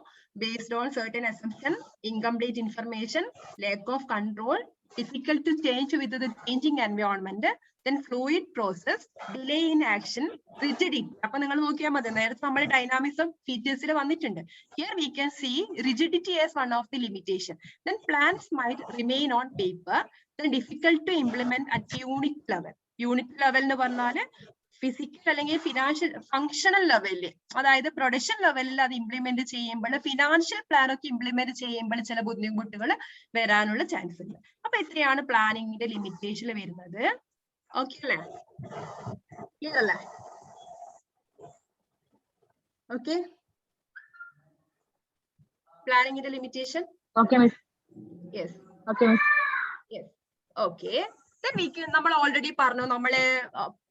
Speaker 2: Based on certain assumption, incomplete information, lack of control, difficult to change with the changing environment, then fluid process, delay in action, rigidity. അപ്പൊ നിങ്ങൾ നോക്കിയാൽ മതി, നേരത്തെ നമ്മൾ ഡൈനാമിക്സും ഫീച്ചേഴ്സിൽ വന്നിട്ടുണ്ട്. Here we can see rigidity as one of the limitation. Then plans might remain on paper, then difficult to implement at unit level. Unit level എന്ന് പറഞ്ഞാല് physical അല്ലെങ്കിൽ ഫിനാൻഷ്യൽ ഫങ്ഷണൽ ലെവലില്, അതായത് പ്രൊഡക്ഷൻ ലെവലിൽ അത് ഇംപ്ലിമെന്റ് ചെയ്യുമ്പോൾ, ഫിനാൻഷ്യൽ പ്ലാൻ ഒക്കെ implement ചെയ്യുമ്പോൾ ചില ബുദ്ധിമുട്ടുകൾ വരാനുള്ള ചാൻസ് ഉണ്ട്. അപ്പൊ ഇത്രയാണ് പ്ലാനിങ്ങിന്റെ ലിമിറ്റേഷൻ വരുന്നത്. ഓക്കെ അല്ലേ? ക്ലിയർ അല്ലേ? ഓക്കെ, പ്ലാനിങ്ങിന്റെ limitation.
Speaker 4: Okay, miss.
Speaker 2: Yes,
Speaker 4: Okay, miss.
Speaker 2: Yes. Okay, നമ്മൾ ഓൾറെഡി പറഞ്ഞു, നമ്മള്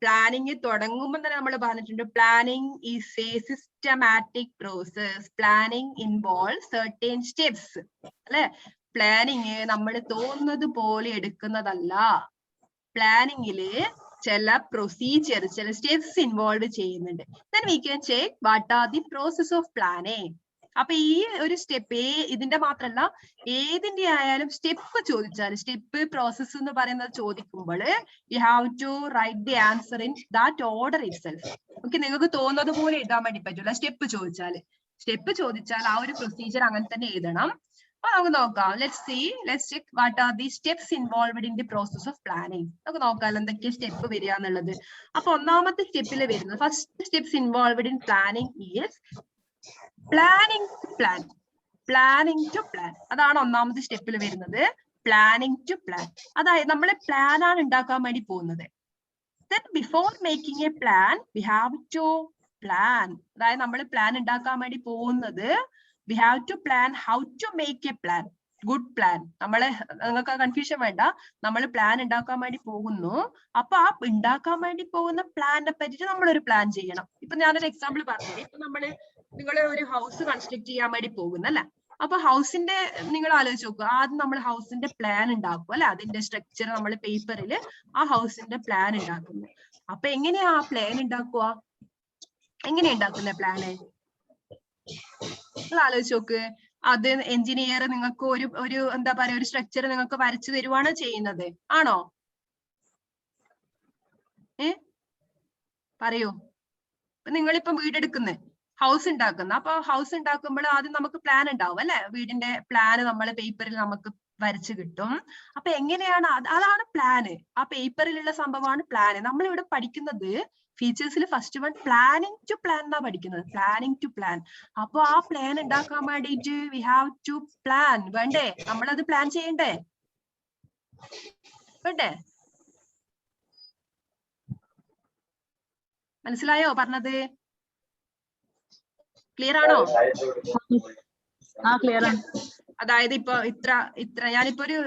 Speaker 2: പ്ലാനിങ് തുടങ്ങുമ്പോൾ തന്നെ നമ്മൾ പറഞ്ഞിട്ടുണ്ട് planning is a systematic process. Planning involve certain steps അല്ലെ? പ്ലാനിങ് നമ്മൾ തോന്നുന്നത് പോലെ എടുക്കുന്നതല്ല. പ്ലാനിങ്ങില് ചില പ്രൊസീജിയർ, ചില സ്റ്റെപ്സ് ഇൻവോൾവ് ചെയ്യുന്നുണ്ട്. then we can check what are the process of planning. അപ്പൊ ഈ ഒരു സ്റ്റെപ്പ് ഇതിന്റെ മാത്രല്ല, ഏതിന്റെ ആയാലും സ്റ്റെപ്പ് ചോദിച്ചാൽ, സ്റ്റെപ്പ് പ്രോസസ് എന്ന് പറയുന്നത് ചോദിക്കുമ്പോൾ you have to write the answer in that order itself. Okay, നിങ്ങൾക്ക് തോന്നുന്നത് പോലെ എഴുതാൻ വേണ്ടി പറ്റൂല. സ്റ്റെപ്പ് ചോദിച്ചാൽ ആ ഒരു പ്രൊസീജിയർ അങ്ങനെ തന്നെ എഴുതണം. അപ്പൊ നമുക്ക് നോക്കാം. let's check what are the steps involved in the process of planning. നമുക്ക് നോക്കാം എന്തൊക്കെ സ്റ്റെപ്പ് വരിക എന്നുള്ളത്. അപ്പൊ ഒന്നാമത്തെ സ്റ്റെപ്പിൽ വരുന്നത്, first steps involved in planning is planning to plan. അതാണ് ഒന്നാമത്തെ സ്റ്റെപ്പിൽ വരുന്നത്, പ്ലാനിങ് ടു പ്ലാൻ. അതായത് നമ്മൾ പ്ലാൻ ആണ് ഉണ്ടാക്കാൻ വേണ്ടി പോകുന്നത്. then before making a plan we have to plan. അതായത് നമ്മൾ പ്ലാൻ ഉണ്ടാക്കാൻ വേണ്ടി പോകുന്നത് we have to plan how to make a plan, good plan. നിങ്ങൾക്ക് കൺഫ്യൂഷൻ വേണ്ട, നമ്മൾ പ്ലാൻ ഉണ്ടാക്കാൻ വേണ്ടി പോകുന്നു. അപ്പൊ ആ ഉണ്ടാക്കാൻ വേണ്ടി പോകുന്ന പ്ലാനിനെ പറ്റിട്ട് നമ്മളൊരു പ്ലാൻ ചെയ്യണം. ഇപ്പൊ ഞാനൊരു എക്സാമ്പിൾ പറഞ്ഞത്, ഇപ്പൊ നിങ്ങൾ ഒരു ഹൗസ് കൺസ്ട്രക്ട് ചെയ്യാൻ വേണ്ടി പോകുന്നല്ലേ? അപ്പൊ ഹൗസിന്റെ നിങ്ങൾ ആലോചിച്ച് നോക്കുക, ആദ്യം നമ്മൾ ഹൗസിന്റെ പ്ലാൻ ഉണ്ടാക്കും അല്ലെ? അതിന്റെ സ്ട്രക്ചർ നമ്മൾ പേപ്പറിൽ ആ ഹൗസിന്റെ പ്ലാൻ ഉണ്ടാക്കുന്നു. അപ്പൊ എങ്ങനെയാ ആ പ്ലാൻ ഉണ്ടാക്കുക? എങ്ങനെയാ ഉണ്ടാക്കുന്ന പ്ലാന്? നിങ്ങൾ ആലോചിച്ച് നോക്ക്. അത് എഞ്ചിനീയർ നിങ്ങൾക്ക് ഒരു എന്താ പറയാ, ഒരു സ്ട്രക്ചർ നിങ്ങൾക്ക് വരച്ചു തരുവാണ് ചെയ്യുന്നത്, ആണോ? പറയൂ. നിങ്ങളിപ്പം വീടെടുക്കുന്നേ, ഹൗസ് ഉണ്ടാക്കുന്ന, അപ്പൊ ഹൗസ് ഉണ്ടാക്കുമ്പോൾ ആദ്യം നമുക്ക് പ്ലാൻ ഉണ്ടാവും അല്ലെ? വീടിന്റെ പ്ലാന് നമ്മൾ പേപ്പറിൽ നമുക്ക് വരച്ചു കിട്ടും. അപ്പൊ എങ്ങനെയാണ് അതാണ് പ്ലാന്. ആ പേപ്പറിലുള്ള സംഭവമാണ് പ്ലാന്. നമ്മൾ ഇവിടെ പഠിക്കുന്നത് ഫീച്ചേഴ്സിൽ first one planning to plan എന്നാ പഠിക്കുന്നത്, പ്ലാനിങ് ടു പ്ലാൻ. അപ്പൊ ആ പ്ലാൻ ഉണ്ടാക്കാൻ വേണ്ടിയിട്ട് വി ഹാവ് ടു പ്ലാൻ. വേണ്ടേ? നമ്മളത് പ്ലാൻ ചെയ്യണ്ടേ? വേണ്ടേ? മനസ്സിലായോ പറഞ്ഞത്? ക്ലിയർ ആണോ?
Speaker 4: Clear ആണ്.
Speaker 2: അതായത് ഇപ്പൊ ഇത്ര ഞാനിപ്പോ ഒരു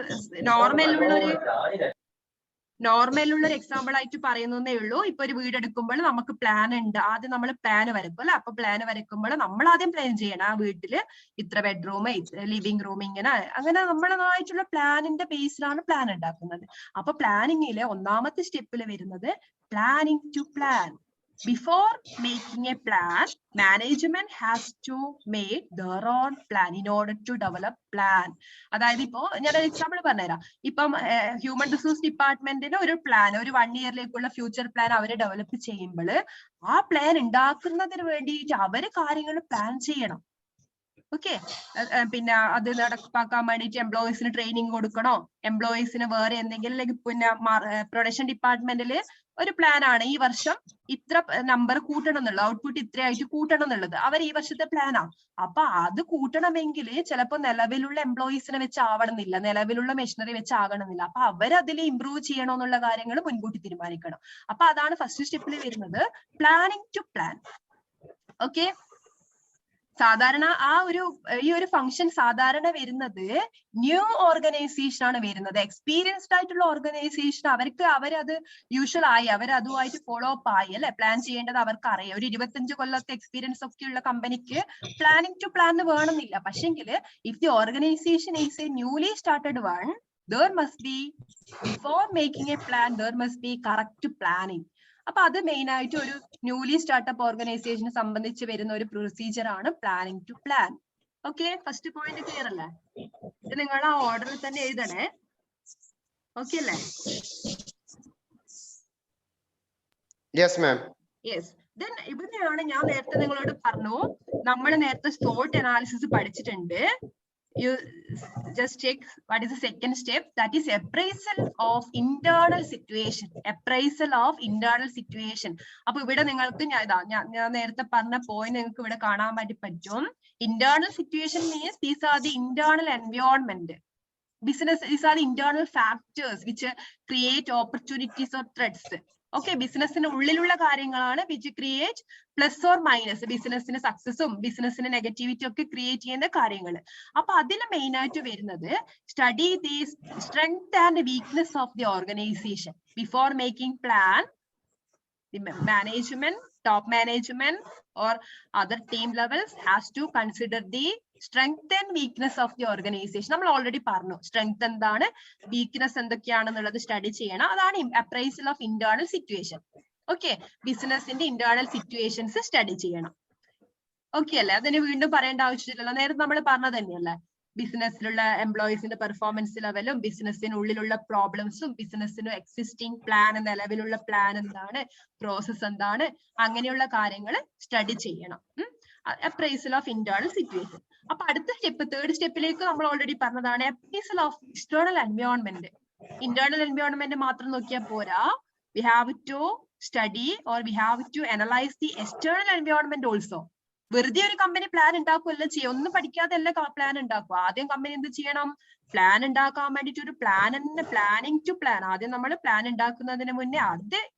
Speaker 2: നോർമലുള്ള എക്സാമ്പിൾ ആയിട്ട് പറയുന്നേ ഉള്ളൂ. ഇപ്പൊ ഒരു വീട് എടുക്കുമ്പോൾ നമുക്ക് പ്ലാൻ ഉണ്ട്. ആദ്യം നമ്മൾ പ്ലാൻ വരക്കും അല്ലെ? അപ്പൊ പ്ലാൻ വരക്കുമ്പോൾ നമ്മൾ ആദ്യം പ്ലാൻ ചെയ്യണം, ആ വീട്ടില് ഇത്ര ബെഡ്റൂം, ലിവിംഗ് റൂം, അങ്ങനെ നമ്മളതായിട്ടുള്ള പ്ലാനിന്റെ ബേസിലാണ് പ്ലാൻ ഉണ്ടാക്കുന്നത്. അപ്പൊ പ്ലാനിങ്ങിലെ ഒന്നാമത്തെ സ്റ്റെപ്പിൽ വരുന്നത് planning to plan. Before making a plan, management has to make their own plan in order to develop plan. അതായത് ഇപ്പോ ഞാനൊരു എക്സാമ്പിൾ പറഞ്ഞുതരാം. ഇപ്പം ഹ്യൂമൻ റിസോഴ്സ് ഡിപ്പാർട്ട്മെന്റിന് ഒരു പ്ലാൻ, ഒരു 1 ഇയറിലേക്കുള്ള ഫ്യൂച്ചർ പ്ലാൻ അവര് ഡെവലപ്പ് ചെയ്യുമ്പോൾ ആ പ്ലാൻ ഉണ്ടാക്കുന്നതിന് വേണ്ടിയിട്ട് അവര് കാര്യങ്ങൾ പ്ലാൻ ചെയ്യണം. ഓക്കെ, പിന്നെ അത് നടപ്പാക്കാൻ വേണ്ടിയിട്ട് എംപ്ലോയീസിന് ട്രെയിനിങ് കൊടുക്കണോ? എംപ്ലോയീസിന് വേറെ എന്തെങ്കിലും, പിന്നെ പ്രൊഡക്ഷൻ ഡിപ്പാർട്ട്മെന്റിൽ ഒരു പ്ലാൻ ആണ്, ഈ വർഷം ഇത്ര നമ്പർ കൂട്ടണം എന്നുള്ളത്, ഔട്ട്പുട്ട് ഇത്രയായിട്ട് കൂട്ടണം എന്നുള്ളത് അവർ ഈ വർഷത്തെ പ്ലാനാ. അപ്പൊ അത് കൂട്ടണമെങ്കിൽ ചിലപ്പോൾ നിലവിലുള്ള എംപ്ലോയീസിനെ വെച്ച് ആവണമെന്നില്ല, നിലവിലുള്ള മെഷീനറി വെച്ച് ആകണമെന്നില്ല. അപ്പൊ അവരതിൽ ഇംപ്രൂവ് ചെയ്യണോ എന്നുള്ള കാര്യങ്ങൾ മുൻകൂട്ടി തീരുമാനിക്കണം. അപ്പൊ അതാണ് ഫസ്റ്റ് സ്റ്റെപ്പിൽ വരുന്നത്, പ്ലാനിങ് ടു പ്ലാൻ. ഓക്കെ, സാധാരണ ഈ ഒരു ഫംഗ്ഷൻ സാധാരണ വരുന്നത് ന്യൂ ഓർഗനൈസേഷൻ ആണ് വരുന്നത്. എക്സ്പീരിയൻസ്ഡ് ആയിട്ടുള്ള ഓർഗനൈസേഷൻ അവരത് യൂഷ്വൽ ആയി, അവരതുമായിട്ട് ഫോളോ അപ്പ് ആയി അല്ലെ? പ്ലാൻ ചെയ്യേണ്ടത് അവർക്ക് അറിയാം. ഒരു 25 കൊല്ലത്തെ എക്സ്പീരിയൻസ് ഒക്കെ ഉള്ള കമ്പനിക്ക് പ്ലാനിങ് ടു പ്ലാൻ വേണമെന്നില്ല. പക്ഷെങ്കിൽ if the organisation is A newly started one, there must be, before making a plan, there must be correct planning. അപ്പൊ അത് മെയിൻ ആയിട്ട് ഒരു ന്യൂലി സ്റ്റാർട്ടപ്പ് ഓർഗനൈസേഷനെ സംബന്ധിച്ച് വരുന്ന ഒരു പ്രൊസീജിയർ ആണ് planning to plan. Okay, first point clear അല്ലേ? ഇത് നിങ്ങൾ ആ ഓർഡറിൽ തന്നെ എഴുതണേ. ഓക്കെ അല്ലേ?
Speaker 3: Yes, ma'am.
Speaker 2: യെസ്. ദെൻ ഇവിടെയാണ് ഞാൻ നേരത്തെ നിങ്ങളോട് പറഞ്ഞു, നമ്മൾ നേരത്തെ SWOT അനാലിസിസ് പഠിച്ചിട്ടുണ്ട്. You just check what is the second step, that is appraisal of internal situation. Appraisal of internal situation. അപ്പൊ ഇവിടെ നിങ്ങൾക്ക് ഞാൻ നേരത്തെ പറഞ്ഞ പോയിന്റ് നിങ്ങൾക്ക് ഇവിടെ കാണാൻ വേണ്ടി പറ്റും. Internal situation means these are the internal environment. these are the internal factors which create opportunities or threats. Okay, ബിസിനസിന് ഉള്ളിലുള്ള കാര്യങ്ങളാണ് which create plus or minus, ബിസിനസിന് സക്സസും ബിസിനസിന് നെഗറ്റിവിറ്റി ഒക്കെ ക്രിയേറ്റ് ചെയ്യുന്ന കാര്യങ്ങൾ. അപ്പൊ അതിൽ മെയിൻ ആയിട്ട് വരുന്നത് study the strength and weakness of the organization before making plan. The management, top management or other team levels has to consider the strength and weakness of the organization. നമ്മൾ already പറഞ്ഞു strength എന്താണ്, weakness എന്തൊക്കെയാണെന്നുള്ളത് study ചെയ്യണം. അതാണ് appraisal of internal situation. Okay, ബിസിനസിന്റെ internal situations study ചെയ്യണം. Okay അല്ലേ? അതിന് വീണ്ടും പറയേണ്ട ആവശ്യമില്ലല്ലോ, നേരത്തെ നമ്മൾ പറഞ്ഞത് തന്നെയല്ലേ. ബിസിനസ്സിലുള്ള എംപ്ലോയീസിന്റെ പെർഫോമൻസ് ലെവലും ബിസിനസ്സിനുള്ളിലുള്ള പ്രോബ്ലംസും ബിസിനസ്സിന് എക്സിസ്റ്റിംഗ് പ്ലാൻ, നിലവിലുള്ള പ്ലാൻ എന്താണ്, പ്രോസസ് എന്താണ്, അങ്ങനെയുള്ള കാര്യങ്ങൾ സ്റ്റഡി ചെയ്യണം. Appraisal of internal situation. അപ്പൊ അടുത്ത സ്റ്റെപ്പ്, തേർഡ് സ്റ്റെപ്പിലേക്ക് നമ്മൾ ഓൾറെഡി പറഞ്ഞതാണ് appraisal of external environment. Internal environment മാത്രം നോക്കിയാൽ പോരാ, we have to study or we have to analyze the external environment also. വെറുതെ ഒരു കമ്പനി പ്ലാൻ ഉണ്ടാക്കുകയല്ല ചെയ്യുക, ഒന്നും പഠിക്കാതെ അല്ല പ്ലാൻ ഉണ്ടാക്കുക. ആദ്യം കമ്പനി എന്ത് ചെയ്യണം, പ്ലാൻ ഉണ്ടാക്കാൻ വേണ്ടിട്ട് ഒരു പ്ലാൻ തന്നെ, പ്ലാനിങ് ടു പ്ലാൻ. ആദ്യം നമ്മൾ പ്ലാൻ ഉണ്ടാക്കുന്നതിന് മുന്നേ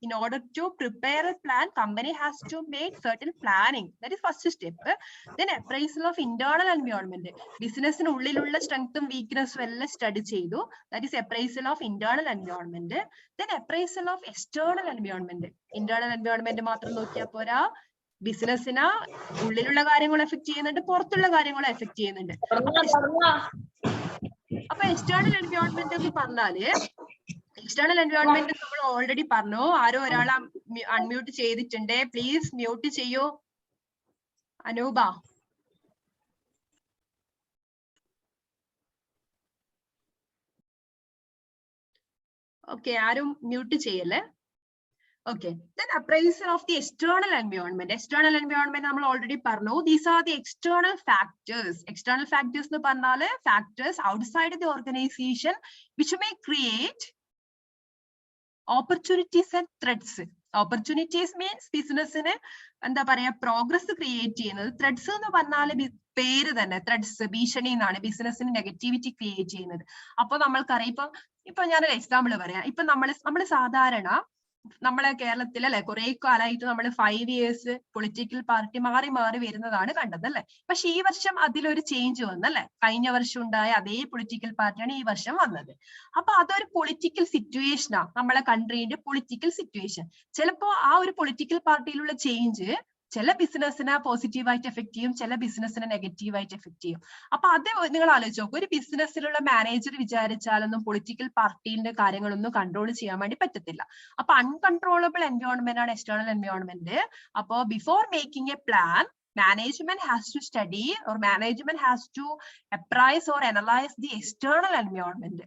Speaker 2: in order to prepare a plan, company has to make certain planning. That is first step. Then appraisal of internal environment. ബിസിനസിന് ഉള്ളിലുള്ള സ്ട്രെങ്ത്തും വീക്ക്നെസ്സും എല്ലാം സ്റ്റഡി ചെയ്തു. That is appraisal of internal environment. Then appraisal of external environment. Internal environment മാത്രം നോക്കിയാൽ പോരാ, ബിസിനസിന് ഉള്ളിലുള്ള കാര്യങ്ങൾ effect ചെയ്യുന്നുണ്ട്, പുറത്തുള്ള കാര്യങ്ങൾ എഫക്ട് ചെയ്യുന്നുണ്ട്. അപ്പൊ എക്സ്റ്റേണൽ എൻവയോൺമെന്റ് എന്ന് പറഞ്ഞാല്, എക്സ്റ്റേണൽ എൻവയോൺമെന്റ് നമ്മൾ ഓൾറെഡി പറഞ്ഞു. ആരോ ഒരാൾ അൺമ്യൂട്ട് ചെയ്തിട്ടുണ്ട്, പ്ലീസ് മ്യൂട്ട് ചെയ്യൂ. അനൂപ. ഓക്കെ, ആരും മ്യൂട്ട് ചെയ്യല്ലേ. Okay, then appraisal of the external environment. External environment നമ്മൾ already പറഞ്ഞു. These are the external factors. External factors എന്ന് പറഞ്ഞാല് factors outside the organization which may create opportunities and threats. Opportunities means ബിസിനസിന് എന്താ പറയാ progress create ചെയ്യുന്നത്. Threads എന്ന് പറഞ്ഞാല് പേര് തന്നെ, ത്രെഡ്സ് ഭീഷണി എന്നാണ്, ബിസിനസിന് നെഗറ്റിവിറ്റി ക്രിയേറ്റ് ചെയ്യുന്നത്. അപ്പൊ നമ്മൾക്കറിയാം, ഇപ്പൊ ഞാനൊരു എക്സാമ്പിൾ പറയാം. ഇപ്പൊ നമ്മള് സാധാരണ നമ്മളെ കേരളത്തിൽ അല്ലെ കുറെ കാലമായിട്ട് നമ്മൾ 5 years പൊളിറ്റിക്കൽ പാർട്ടി മാറി മാറി വരുന്നതാണ് കണ്ടത് അല്ലെ. പക്ഷെ ഈ വർഷം അതിലൊരു ചേഞ്ച് വന്നല്ലേ. കഴിഞ്ഞ വർഷം ഉണ്ടായ അതേ പൊളിറ്റിക്കൽ പാർട്ടിയാണ് ഈ വർഷം വന്നത്. അപ്പൊ അതൊരു പൊളിറ്റിക്കൽ സിറ്റുവേഷനാ, നമ്മളെ കൺട്രീന്റെ പൊളിറ്റിക്കൽ സിറ്റുവേഷൻ. ചിലപ്പോ ആ ഒരു പൊളിറ്റിക്കൽ പാർട്ടിയിലുള്ള ചേഞ്ച് ചില ബിസിനസിനെ പോസിറ്റീവായിട്ട് എഫക്ട് ചെയ്യും, ചില ബിസിനസിനെ നെഗറ്റീവായിട്ട് എഫക്ട് ചെയ്യും. അപ്പൊ അത് നിങ്ങൾ ആലോചിച്ച് നോക്കും, ഒരു ബിസിനസ്സിലുള്ള മാനേജർ വിചാരിച്ചാലൊന്നും പൊളിറ്റിക്കൽ പാർട്ടിന്റെ കാര്യങ്ങളൊന്നും കൺട്രോൾ ചെയ്യാൻ വേണ്ടി പറ്റത്തില്ല. അപ്പൊ അൺകൺട്രോളബിൾ എൻവയോൺമെന്റ് ആണ് എക്സ്റ്റേണൽ എൻവയോൺമെന്റ്. അപ്പോ before making A plan, management has to study or management has to appraise or analyze the external environment.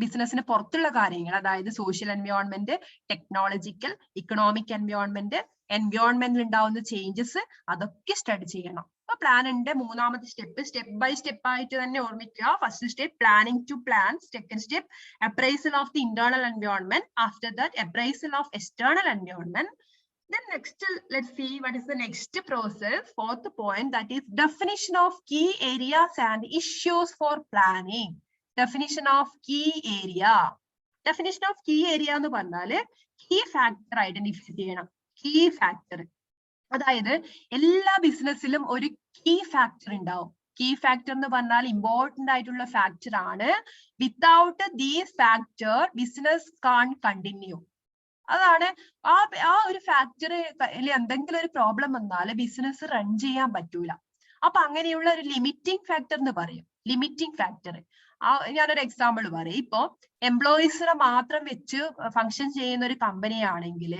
Speaker 2: ബിസിനസിന് പുറത്തുള്ള കാര്യങ്ങൾ, അതായത് social environment, technological, economic environment, എൻവയോൺമെന്റിൽ ഉണ്ടാവുന്ന ചേഞ്ചസ്, അതൊക്കെ സ്റ്റഡി ചെയ്യണം. അപ്പൊ പ്ലാനിന്റെ മൂന്നാമത്തെ സ്റ്റെപ്പ് ബൈ സ്റ്റെപ്പ് ആയിട്ട് തന്നെ ഓർമ്മിക്കുക. First step planning to plan. Second step appraisal of the internal environment. After that appraisal of external environment. Then next, let's see what is the next process. Fourth point, that is definition of key areas and issues for planning. Definition of key area. Definition of key area എന്ന് പറഞ്ഞാല് key factor identify ചെയ്യണം. Key factor, അതായത് എല്ലാ ബിസിനസ്സിലും ഒരു key factor ഉണ്ടാവും. Key factor എന്ന് പറഞ്ഞാൽ important ആയിട്ടുള്ള ഫാക്ടർ ആണ്. Without these factor business can't continue. അതാണ് ആ ഒരു ഫാക്ടർ എന്തെങ്കിലും ഒരു പ്രോബ്ലം വന്നാൽ ബിസിനസ് റൺ ചെയ്യാൻ പറ്റൂല. അപ്പൊ അങ്ങനെയുള്ള ഒരു ലിമിറ്റിംഗ് ഫാക്ടർ എന്ന് പറയും. Limiting factor. ഞാനൊരു എക്സാമ്പിൾ പറയാം. ഇപ്പൊ എംപ്ലോയീസിനെ മാത്രം വെച്ച് ഫങ്ഷൻ ചെയ്യുന്ന ഒരു കമ്പനി ആണെങ്കിൽ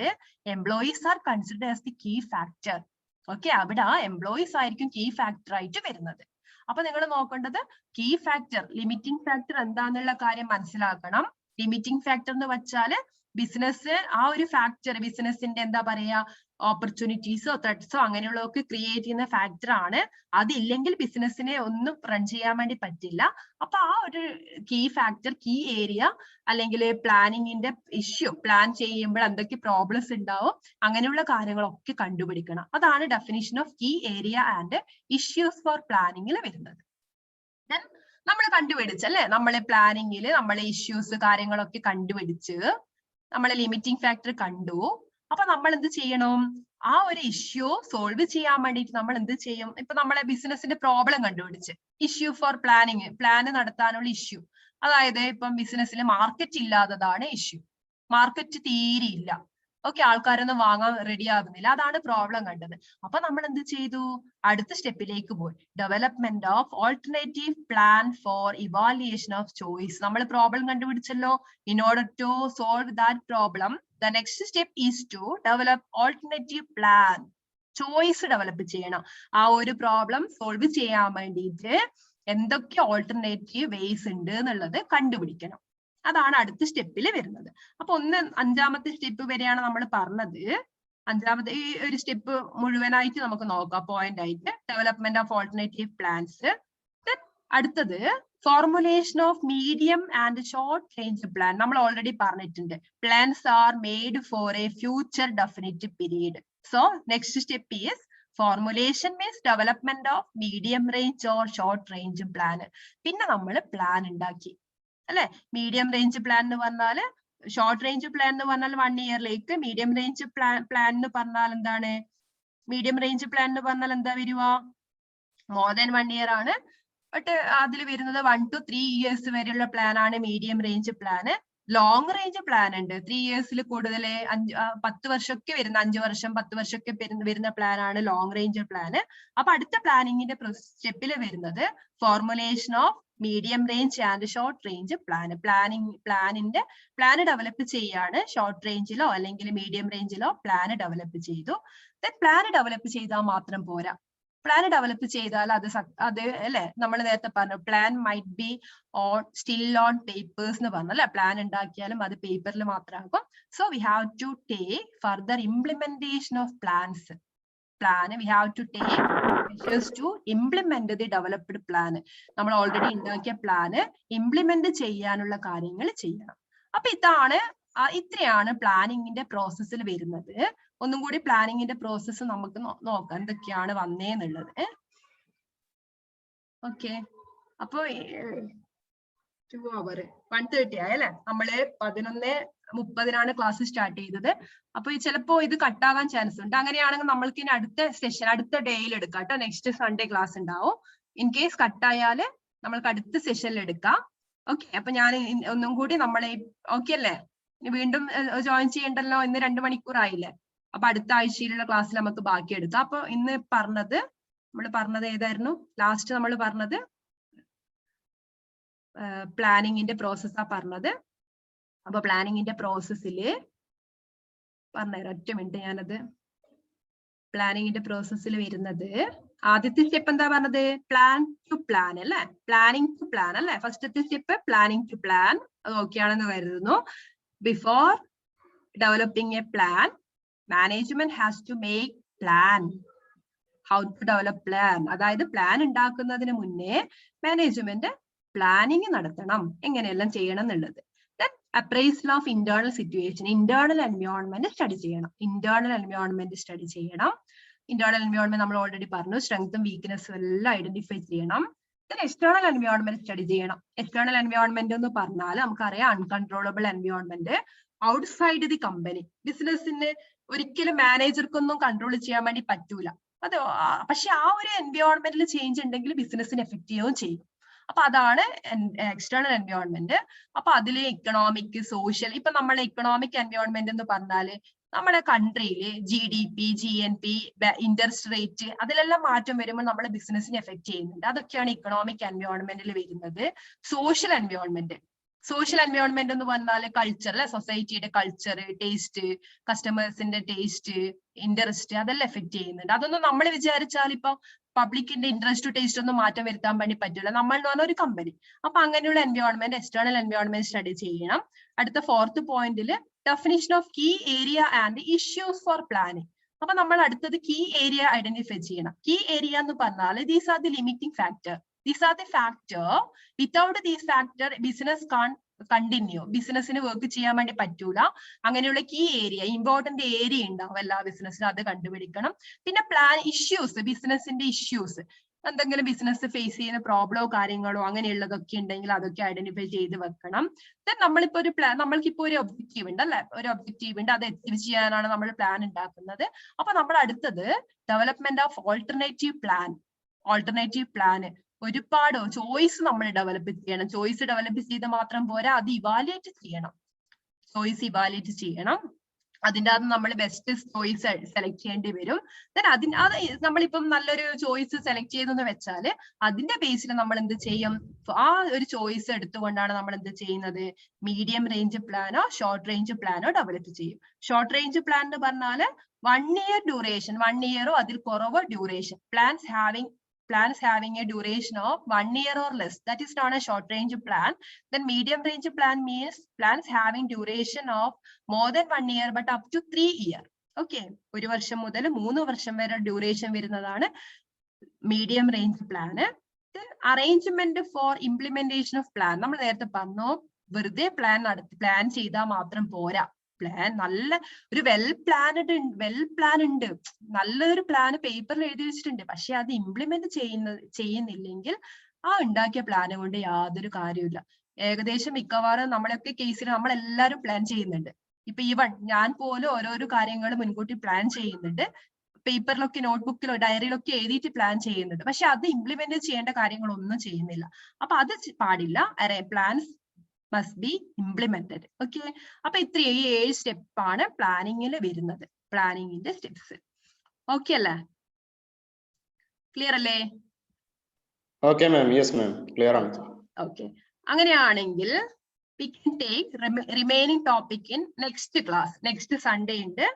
Speaker 2: employees are considered as the key factor. Okay, അവിടെ എംപ്ലോയീസ് ആയിരിക്കും കീ ഫാക്ടർ ആയിട്ട് വരുന്നത്. അപ്പൊ നിങ്ങൾ നോക്കേണ്ടത് കീ ഫാക്ടർ, ലിമിറ്റിംഗ് ഫാക്ടർ എന്താന്നുള്ള കാര്യം മനസ്സിലാക്കണം. ലിമിറ്റിംഗ് ഫാക്ടർ എന്ന് വെച്ചാല് ബിസിനസ് ആ ഒരു ഫാക്ടർ ബിസിനസിന്റെ എന്താ പറയാ ഓപ്പർച്യൂണിറ്റീസോ ത്രെഡ്സോ അങ്ങനെയുള്ളതൊക്കെ ക്രിയേറ്റ് ചെയ്യുന്ന ഫാക്ടർ ആണ്. അതില്ലെങ്കിൽ ബിസിനസിനെ ഒന്നും റൺ ചെയ്യാൻ വേണ്ടി പറ്റില്ല. അപ്പൊ ആ ഒരു കീ ഫാക്ടർ, കീ ഏരിയ അല്ലെങ്കിൽ പ്ലാനിങ്ങിന്റെ ഇഷ്യൂ, പ്ലാൻ ചെയ്യുമ്പോൾ എന്തൊക്കെ പ്രോബ്ലംസ് ഉണ്ടാവും അങ്ങനെയുള്ള കാര്യങ്ങളൊക്കെ കണ്ടുപിടിക്കണം. അതാണ് definition of key area and issues for പ്ലാനിങ്ങിൽ വരുന്നത്. നമ്മൾ കണ്ടുപിടിച്ചല്ലേ, നമ്മളെ പ്ലാനിങ്ങില് നമ്മളെ ഇഷ്യൂസ് കാര്യങ്ങളൊക്കെ കണ്ടുപിടിച്ച് നമ്മളെ ലിമിറ്റിംഗ് ഫാക്ടർ കണ്ടു. അപ്പൊ നമ്മൾ എന്ത് ചെയ്യണം, ആ ഒരു ഇഷ്യൂ സോൾവ് ചെയ്യാൻ വേണ്ടിയിട്ട് നമ്മൾ എന്ത് ചെയ്യും? ഇപ്പൊ നമ്മളെ ബിസിനസിന്റെ പ്രോബ്ലം കണ്ടുപിടിച്ച്, ഇഷ്യൂ ഫോർ പ്ലാനിങ്, പ്ലാന് നടത്താനുള്ള ഇഷ്യൂ. അതായത് ഇപ്പം ബിസിനസ്സിൽ മാർക്കറ്റ് ഇല്ലാത്തതാണ് ഇഷ്യൂ, മാർക്കറ്റ് തീരെ ഇല്ല. ഓക്കെ, ആൾക്കാരൊന്നും വാങ്ങാൻ റെഡി ആകുന്നില്ല, അതാണ് പ്രോബ്ലം കണ്ടത്. അപ്പൊ നമ്മൾ എന്ത് ചെയ്തു? അടുത്ത സ്റ്റെപ്പിലേക്ക് പോയി, development of alternative plan for evaluation of choice. നമ്മൾ പ്രോബ്ലം കണ്ടുപിടിച്ചല്ലോ. In order to solve that problem the next step is to develop alternative plan. Choice develop ചെയ്യണം. ആ ഒരു പ്രോബ്ലം സോൾവ് ചെയ്യാൻ വേണ്ടിയിട്ട് എന്തൊക്കെ ഓൾട്ടർനേറ്റീവ് വേസ് ഉണ്ട് എന്നുള്ളത് കണ്ടുപിടിക്കണം. അതാണ് അടുത്ത സ്റ്റെപ്പിൽ വരുന്നത്. അപ്പൊ അഞ്ചാമത്തെ സ്റ്റെപ്പ് വരെയാണ് നമ്മൾ പറഞ്ഞത്. അഞ്ചാമത്തെ ഈ ഒരു സ്റ്റെപ്പ് മുഴുവനായിട്ട് നമുക്ക് നോക്കാം പോയിന്റ് ആയിട്ട്. Development of alternative plans. അടുത്തത് formulation of medium and short range plan. നമ്മൾ ഓൾറെഡി പറഞ്ഞിട്ടുണ്ട്, plans are made for a future definite period. So next step is formulation means development of medium range or short range plan. പിന്നെ നമ്മൾ plan ഉണ്ടാക്കി അല്ലെ. Medium range plan എന്ന് പറഞ്ഞാല്, short range plan എന്ന് പറഞ്ഞാൽ 1 ഇയറിലേക്ക്, മീഡിയം റേഞ്ച് പ്ലാൻ എന്ന് പറഞ്ഞാൽ എന്താണ്? മീഡിയം റേഞ്ച് പ്ലാൻ എന്ന് പറഞ്ഞാൽ എന്താ വരുക? മോർ ദാൻ 1 ഇയർ ആണ്. ബട്ട് അതിൽ വരുന്നത് 1 to 3 years വരെയുള്ള പ്ലാൻ ആണ് medium range plan. Long range plan ഉണ്ട്, 3 yearsൽ കൂടുതൽ 10 വർഷമൊക്കെ വരുന്ന, 5 വർഷം 10 വർഷമൊക്കെ വരുന്ന പ്ലാൻ ആണ് ലോങ് റേഞ്ച് പ്ലാന്. അപ്പൊ അടുത്ത പ്ലാനിങ്ങിന്റെ സ്റ്റെപ്പിൽ വരുന്നത് formulation of medium range and short range plan. Plan develop ചെയ്യാണ്. ഷോർട്ട് റേഞ്ചിലോ അല്ലെങ്കിൽ മീഡിയം റേഞ്ചിലോ പ്ലാന് ഡെവലപ്പ് ചെയ്തു. പ്ലാന് ഡെവലപ്പ് ചെയ്താൽ മാത്രം പോരാ. പ്ലാൻ ഡെവലപ്പ് ചെയ്താൽ അത് അല്ലെ, നമ്മൾ നേരത്തെ പറഞ്ഞു plan might be still on papers എന്ന് പറഞ്ഞു അല്ലെ. പ്ലാൻ ഉണ്ടാക്കിയാലും അത് പേപ്പറിൽ മാത്രമാകും. So we have to take further implementation of plans. we have to take measures to implement the developed plan. നമ്മൾ ഓൾറെഡി ഉണ്ടാക്കിയ പ്ലാന് ഇംപ്ലിമെന്റ് ചെയ്യാനുള്ള കാര്യങ്ങൾ ചെയ്യണം. അപ്പൊ ഇത്രയാണ് പ്ലാനിങ്ങിന്റെ പ്രോസസ്സിൽ വരുന്നത്. ഒന്നും കൂടി പ്ലാനിങ്ങിന്റെ പ്രോസസ്സ് നമുക്ക് നോക്കാം എന്തൊക്കെയാണ് വന്നേന്നുള്ളത്. ഓക്കെ, അപ്പൊ 2 hour 1:30 ആയല്ലേ. നമ്മള് 11:30 ക്ലാസ് സ്റ്റാർട്ട് ചെയ്തത്. അപ്പൊ ചിലപ്പോ ഇത് കട്ടാകാൻ ചാൻസ് ഉണ്ട്. അങ്ങനെയാണെങ്കിൽ നമ്മൾക്ക് ഇനി അടുത്ത സെഷൻ അടുത്ത ഡേയിൽ എടുക്കാം കേട്ടോ. നെക്സ്റ്റ് സൺഡേ ക്ലാസ് ഉണ്ടാവും. ഇൻ കേസ് കട്ടായാല് നമ്മൾക്ക് അടുത്ത സെഷനിൽ എടുക്കാം. ഓക്കെ, അപ്പൊ ഞാൻ ഒന്നും കൂടി നമ്മളെ ഓക്കെ അല്ലേ, വീണ്ടും ജോയിൻ ചെയ്യണ്ടല്ലോ. ഇന്ന് 2 മണിക്കൂർ ആയില്ലേ. അപ്പൊ അടുത്ത ആഴ്ചയിലുള്ള ക്ലാസ്സിൽ നമുക്ക് ബാക്കി എടുക്കാം. അപ്പൊ ഇന്ന് നമ്മൾ പറഞ്ഞത് ഏതായിരുന്നു? ലാസ്റ്റ് നമ്മൾ പറഞ്ഞത് പ്ലാനിങ്ങിന്റെ പ്രോസസ്സാ പറഞ്ഞത്. അപ്പൊ പ്ലാനിങ്ങിന്റെ പ്രോസസ്സില് പറഞ്ഞുതരാം, ഒറ്റ മിനിറ്റ്. ഞാനത് പ്ലാനിങ്ങിന്റെ പ്രോസസ്സിൽ വരുന്നത് ആദ്യത്തെ സ്റ്റെപ്പ് എന്താ പറഞ്ഞത്? പ്ലാൻ ടു പ്ലാൻ അല്ലെ, പ്ലാനിങ് ടു പ്ലാൻ അല്ലെ. ഫസ്റ്റത്തെ സ്റ്റെപ്പ് പ്ലാനിങ് ടു പ്ലാൻ. അത് ഓക്കെയാണെന്ന് കരുതുന്നു. Before developing a plan, management has to make plan. How to develop plan, അതായത് പ്ലാൻ ഉണ്ടാക്കുന്നതിന് മുന്നേ മാനേജ്മെന്റ് പ്ലാനിങ് നടത്തണം, എങ്ങനെയെല്ലാം ചെയ്യണം എന്നുള്ളത്. Appraisal of internal situation, internal environment study ചെയ്യണം. ഇന്റേണൽ എൻവയോൺമെന്റ് നമ്മൾ ഓൾറെഡി പറഞ്ഞു, സ്ട്രെങ്ത്തും വീക്ക്നെസ്സും എല്ലാം ഐഡന്റിഫൈ ചെയ്യണം. എക്സ്റ്റേണൽ എൻവയോൺമെന്റ് സ്റ്റഡി ചെയ്യണം. എക്സ്റ്റേണൽ എൻവയോൺമെന്റ് എന്ന് പറഞ്ഞാൽ നമുക്കറിയാം uncontrollable environment outside the company. ബിസിനസ്സിന് ഒരിക്കലും മാനേജർക്കൊന്നും കൺട്രോൾ ചെയ്യാൻ വേണ്ടി പറ്റൂല. പക്ഷെ ആ ഒരു എൻവയോൺമെന്റിൽ ചേഞ്ച് ഉണ്ടെങ്കിൽ ബിസിനസ്സിന് എഫക്ട് ചെയ്യുകയും ചെയ്യും. അപ്പൊ അതാണ് എക്സ്റ്റേണൽ എൻവയോൺമെന്റ്. അപ്പൊ അതില് ഇക്കണോമിക്, സോഷ്യൽ. ഇപ്പൊ നമ്മളെ ഇക്കണോമിക് എൻവയോൺമെന്റ് എന്ന് പറഞ്ഞാല് നമ്മുടെ കൺട്രിയില് GDP, GNP, ഇൻട്രസ്റ്റ് റേറ്റ് അതിലെല്ലാം മാറ്റം വരുമ്പോൾ നമ്മുടെ ബിസിനസ്സിനെ എഫക്ട് ചെയ്യുന്നുണ്ട്. അതൊക്കെയാണ് ഇക്കണോമിക് എൻവയോൺമെന്റിൽ വരുന്നത്. സോഷ്യൽ എൻവയോൺമെന്റ് എന്ന് പറഞ്ഞാല് കൾച്ചർ അല്ലെ, സൊസൈറ്റിയുടെ കൾച്ചർ, ടേസ്റ്റ്, കസ്റ്റമേഴ്സിന്റെ ടേസ്റ്റ്, ഇൻട്രസ്റ്റ് അതെല്ലാം എഫക്ട് ചെയ്യുന്നുണ്ട്. അതൊന്നും നമ്മൾ വിചാരിച്ചാൽ ഇപ്പൊ പബ്ലിക്കിന്റെ ഇൻട്രസ്റ്റ് ടേസ്റ്റ് ഒന്നും മാറ്റം വരുത്താൻ വേണ്ടി പറ്റില്ല. നമ്മൾ എന്ന് പറഞ്ഞ ഒരു കമ്പനി. അപ്പൊ അങ്ങനെയുള്ള എൻവയോൺമെന്റ്, എക്സ്റ്റേണൽ എൻവയോൺമെന്റ് സ്റ്റഡി ചെയ്യണം. അടുത്ത 4th പോയിന്റില് definition of key area and issues for planning. അപ്പൊ നമ്മൾ അടുത്തത് കീ ഏരിയ ഐഡന്റിഫൈ ചെയ്യണം. കീ ഏരിയ എന്ന് പറഞ്ഞാൽ these are the limiting factor. These are the factor. Without these factor, business can't continue. ബിസിനസ്സിന് വർക്ക് ചെയ്യാൻ വേണ്ടി പറ്റൂല. അങ്ങനെയുള്ള കീ ഏരിയ, ഇമ്പോർട്ടന്റ് ഏരിയ ഉണ്ടാവും എല്ലാ ബിസിനസ്സിനും, അത് കണ്ടുപിടിക്കണം. പിന്നെ പ്ലാൻ ഇഷ്യൂസ്, ബിസിനസിന്റെ ഇഷ്യൂസ്. എന്തെങ്കിലും ബിസിനസ് ഫേസ് ചെയ്യുന്ന പ്രോബ്ലമോ കാര്യങ്ങളോ അങ്ങനെയുള്ളതൊക്കെ ഉണ്ടെങ്കിൽ അതൊക്കെ ഐഡന്റിഫൈ ചെയ്ത് വെക്കണം. ദെൻ നമ്മളിപ്പോ ഒരു പ്ലാൻ, നമ്മൾക്കിപ്പോ ഒരു ഒബ്ജക്റ്റീവ് ഉണ്ട് അല്ലെ, ഒരു ഒബ്ജക്റ്റീവ് ഉണ്ട്, അത് അച്ചീവ് ചെയ്യാനാണ് നമ്മൾ പ്ലാൻ ഉണ്ടാക്കുന്നത്. അപ്പൊ നമ്മൾ അടുത്തത് development of alternative plan. Alternative plan ഒരുപാട് ചോയ്സ് നമ്മൾ ഡെവലപ്പ് ചെയ്യണം. ചോയ്സ് ഡെവലപ്പ് ചെയ്ത് മാത്രം പോരാ, അത് ഇവാലുവേറ്റ് ചെയ്യണം. ചോയ്സ് ഇവാലുവേറ്റ് ചെയ്യണം. അതിൻ്റെ അകത്ത് നമ്മൾ ബെസ്റ്റ് ചോയ്സ് സെലക്ട് ചെയ്യേണ്ടി വരും. ദെൻ നമ്മളിപ്പം നല്ലൊരു ചോയ്സ് സെലക്ട് ചെയ്തെന്ന് വെച്ചാല് അതിന്റെ ബേസിൽ നമ്മൾ എന്ത് ചെയ്യും, ആ ഒരു ചോയ്സ് എടുത്തുകൊണ്ടാണ് നമ്മൾ എന്ത് ചെയ്യുന്നത്, മീഡിയം റേഞ്ച് പ്ലാനോ ഷോർട്ട് റേഞ്ച് പ്ലാനോ ഡെവലപ്പ് ചെയ്യും. ഷോർട്ട് റേഞ്ച് പ്ലാൻ എന്ന് പറഞ്ഞാല് 1 year ഡ്യൂറേഷൻ, 1 year അതിൽ കുറവ് duration. Plans having a duration of 1 year or less, that is known as short range plan. Then medium range plan means plans having duration of more than 1 year but up to 3 years. Okay, 1 വർഷം മുതൽ 3 വർഷം വരെ duration വരുന്നതാണ് medium range plan. Arrangement four implementation of plan. നമ്മൾ നേരത്തെ പറഞ്ഞു, വെറുതെ plan ചെയ്താൽ മാത്രം പോരാ. പ്ലാൻ നല്ല ഒരു വെൽ പ്ലാൻ ഉണ്ട്, നല്ലൊരു പ്ലാന് പേപ്പറിൽ എഴുതി വെച്ചിട്ടുണ്ട്, പക്ഷെ അത് ഇംപ്ലിമെന്റ് ചെയ്യുന്നില്ലെങ്കിൽ ആ ഉണ്ടാക്കിയ പ്ലാന് കൊണ്ട് യാതൊരു കാര്യമില്ല. ഏകദേശം മിക്കവാറും നമ്മളൊക്കെ കേസിൽ നമ്മളെല്ലാരും പ്ലാൻ ചെയ്യുന്നുണ്ട്. ഇപ്പൊ ഞാൻ പോലും ഓരോരോ കാര്യങ്ങൾ മുൻകൂട്ടി പ്ലാൻ ചെയ്യുന്നുണ്ട്, പേപ്പറിലൊക്കെ നോട്ട്ബുക്കിലോ ഡയറിയിലൊക്കെ എഴുതിയിട്ട് പ്ലാൻ ചെയ്യുന്നുണ്ട്, പക്ഷെ അത് ഇംപ്ലിമെന്റ് ചെയ്യേണ്ട കാര്യങ്ങളൊന്നും ചെയ്യുന്നില്ല. അപ്പൊ അത് പാടില്ല. Plans must be implemented. Okay, അപ്പൊ ഈ 7 സ്റ്റെപ്പ് ആണ് പ്ലാനിങ്ങിൽ വരുന്നത്, പ്ലാനിങ്ങിന്റെ സ്റ്റെപ്സ്. ഓക്കെ അല്ലേ, ക്ലിയർ അല്ലേ?
Speaker 3: Okay, ma'am. Yes, ma'am. Clear ആണ്.
Speaker 2: ഓക്കെ, അങ്ങനെയാണെങ്കിൽ we can take remaining topic in next class. Next Sunday ഉണ്ട്.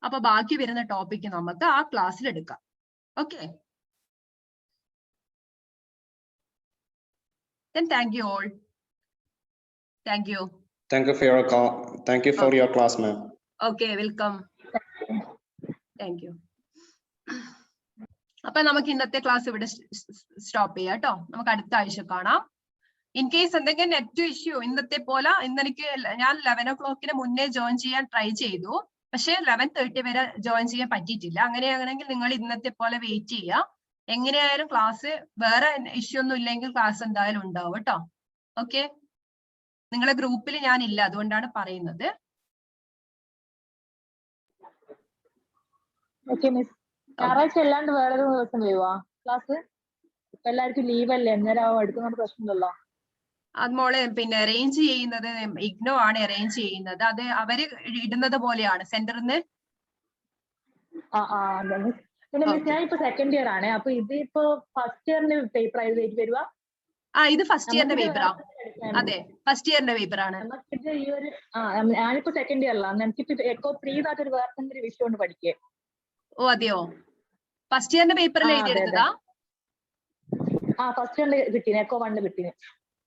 Speaker 2: അപ്പൊ ബാക്കി വരുന്ന ടോപ്പിക് നമുക്ക് ആ ക്ലാസ്സിൽ എടുക്കാം. Okay, then thank you all. Thank you.
Speaker 3: Thank you for your call. Thank you for your class, ma'am.
Speaker 2: Okay, welcome. Thank you. അപ്പൊ നമുക്ക് ഇന്നത്തെ ക്ലാസ് ഇവിടെ സ്റ്റോപ്പ് ചെയ്യാം കേട്ടോ. നമുക്ക് അടുത്ത ആഴ്ച കാണാം. ഇൻ കേസ് എന്തെങ്കിലും നെറ്റ് ഇഷ്യൂ ഇന്നത്തെ പോലെ, ഞാൻ 11 o'clock മുന്നേ ജോയിൻ ചെയ്യാൻ ട്രൈ ചെയ്തു, പക്ഷെ 11:30 വരെ ജോയിൻ ചെയ്യാൻ പറ്റിയിട്ടില്ല. അങ്ങനെയാണെങ്കിൽ നിങ്ങൾ ഇന്നത്തെ പോലെ വെയിറ്റ് ചെയ്യുക. എങ്ങനെയായാലും ക്ലാസ്, വേറെ ഇഷ്യൂ ഒന്നും ഇല്ലെങ്കിൽ ക്ലാസ് എന്തായാലും ഉണ്ടാവും കേട്ടോ. ഓക്കെ, നിങ്ങളെ ഗ്രൂപ്പിൽ ഞാൻ ഇല്ല, അതുകൊണ്ടാണ് പറയുന്നത്.
Speaker 4: ഞായറാഴ്ച അല്ലാണ്ട് വേറെ ദിവസം വരുവാ ക്ലാസ്? എല്ലാവർക്കും ലീവ് അല്ലേ, അന്നേരം എടുക്കുന്ന പ്രശ്നമില്ലല്ലോ.
Speaker 2: അത് മോളെ പിന്നെ അറേഞ്ച് ചെയ്യുന്നത് ഇഗ്നോ ആണ് അറേഞ്ച് ചെയ്യുന്നത്. അത് അവര് ഇടുന്നത് പോലെയാണ് സെന്ററിന്ന്.
Speaker 4: പിന്നെ ഞാൻ ഇപ്പൊ സെക്കൻഡ് ഇയർ ആണ്, അപ്പൊ ഇത് ഇപ്പൊ ഫസ്റ്റ് ഇയറിന്റെ പേപ്പർ ആയിട്ട് വരുവാ?
Speaker 2: ഇത് ഫസ്റ്റ് ഇയറിന്റെ പേപ്പറാ. അതെ, ഫസ്റ്റ് ഇയറിന്റെ പേപ്പർ ആണ്.
Speaker 4: ഞാനിപ്പോ സെക്കൻഡ് ഇയറിലാണ്. എനിക്കിപ്പോ എക്കോ 3 ഒരു വേറെ വിഷയം കൊണ്ട് പഠിക്കേ.
Speaker 2: ഓ അതെയോ, ഫസ്റ്റ് ഇയറിന്റെ പേപ്പറിൽ എഴുതിയെടുത്തതാ?
Speaker 4: ഫസ്റ്റ് ഇയറിൽ കിട്ടീന്, എക്കോ 1 കിട്ടീന്.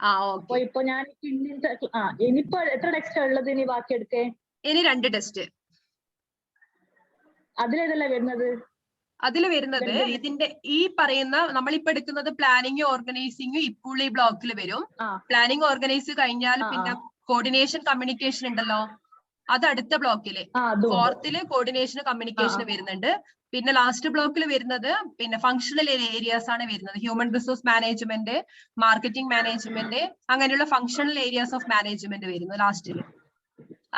Speaker 4: അപ്പൊ ഇപ്പൊ ഞാൻ ഇനിയിപ്പോ എത്ര ടെക്സ്റ്റ് ഉള്ളത് ഇനി ബാക്കി എടുക്കേ?
Speaker 2: ഇനി 2 ടെസ്റ്റ്.
Speaker 4: അതിലേതല്ലേ വരുന്നത്?
Speaker 2: അതിൽ വരുന്നത് ഇതിന്റെ ഈ പറയുന്ന നമ്മളിപ്പോ എടുക്കുന്നത് പ്ലാനിങ് ഓർഗനൈസിങ് ഇപ്പുള്ളി ബ്ലോക്കിൽ വരും. പ്ലാനിങ് ഓർഗനൈസ് കഴിഞ്ഞാൽ പിന്നെ കോർഡിനേഷൻ കമ്മ്യൂണിക്കേഷൻ ഉണ്ടല്ലോ, അത് അടുത്ത ബ്ലോക്കില് 4th കോർഡിനേഷൻ കമ്മ്യൂണിക്കേഷൻ വരുന്നുണ്ട്. പിന്നെ ലാസ്റ്റ് ബ്ലോക്കിൽ വരുന്നത് പിന്നെ ഫങ്ഷണൽ ഏരിയാസ് ആണ് വരുന്നത്. Human resource management, marketing management, അങ്ങനെയുള്ള ഫങ്ഷണൽ ഏരിയാസ് ഓഫ് മാനേജ്മെന്റ് വരുന്നു ലാസ്റ്റില്.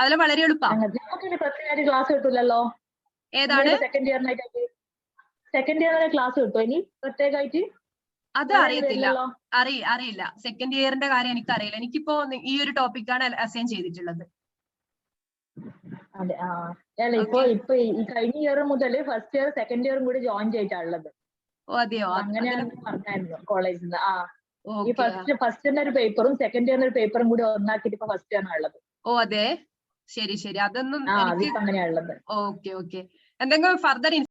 Speaker 2: അതിൽ വളരെ എളുപ്പമാണ്.
Speaker 4: ക്ലാസ് കിട്ടൂലല്ലോ.
Speaker 2: ഏതാണ്?
Speaker 4: സെക്കൻഡ് ഇയർ ക്ലാസ് കിട്ടുമോ ഇനി പ്രത്യേകമായിട്ട്?
Speaker 2: അത് അറിയില്ല. സെക്കൻഡ് ഇയറിന്റെ കാര്യം എനിക്ക് അറിയില്ല. എനിക്കിപ്പോ ഈ ഒരു ടോപ്പിക്കാണ് അസൈൻ ചെയ്തിട്ടുള്ളത്.
Speaker 4: അതെ, ഇപ്പൊ ഈ കഴിഞ്ഞ ഇയർ മുതൽ ഫസ്റ്റ് ഇയർ സെക്കൻഡ് ഇയറും കൂടി ജോയിൻ ചെയ്തിട്ടുള്ളത്.
Speaker 2: ഓ അതെയോ,
Speaker 4: അങ്ങനെയാണ് പറഞ്ഞായിരുന്നു കോളേജിൽ നിന്ന്. ഈ ഫസ്റ്റ് ഇയറിന്റെ ഒരു പേപ്പറും സെക്കൻഡ് ഇയറിന്റെ ഒരു പേപ്പറും കൂടി ഒന്നാക്കിട്ട് ഇപ്പൊ ഫസ്റ്റ് ഇയർ ഉള്ളത്.
Speaker 2: ഓ അതെ, ശരി. അതൊന്നും
Speaker 4: അങ്ങനെയാണുള്ളത്.
Speaker 2: ഓക്കെ. എന്തെങ്കിലും ഫർദർ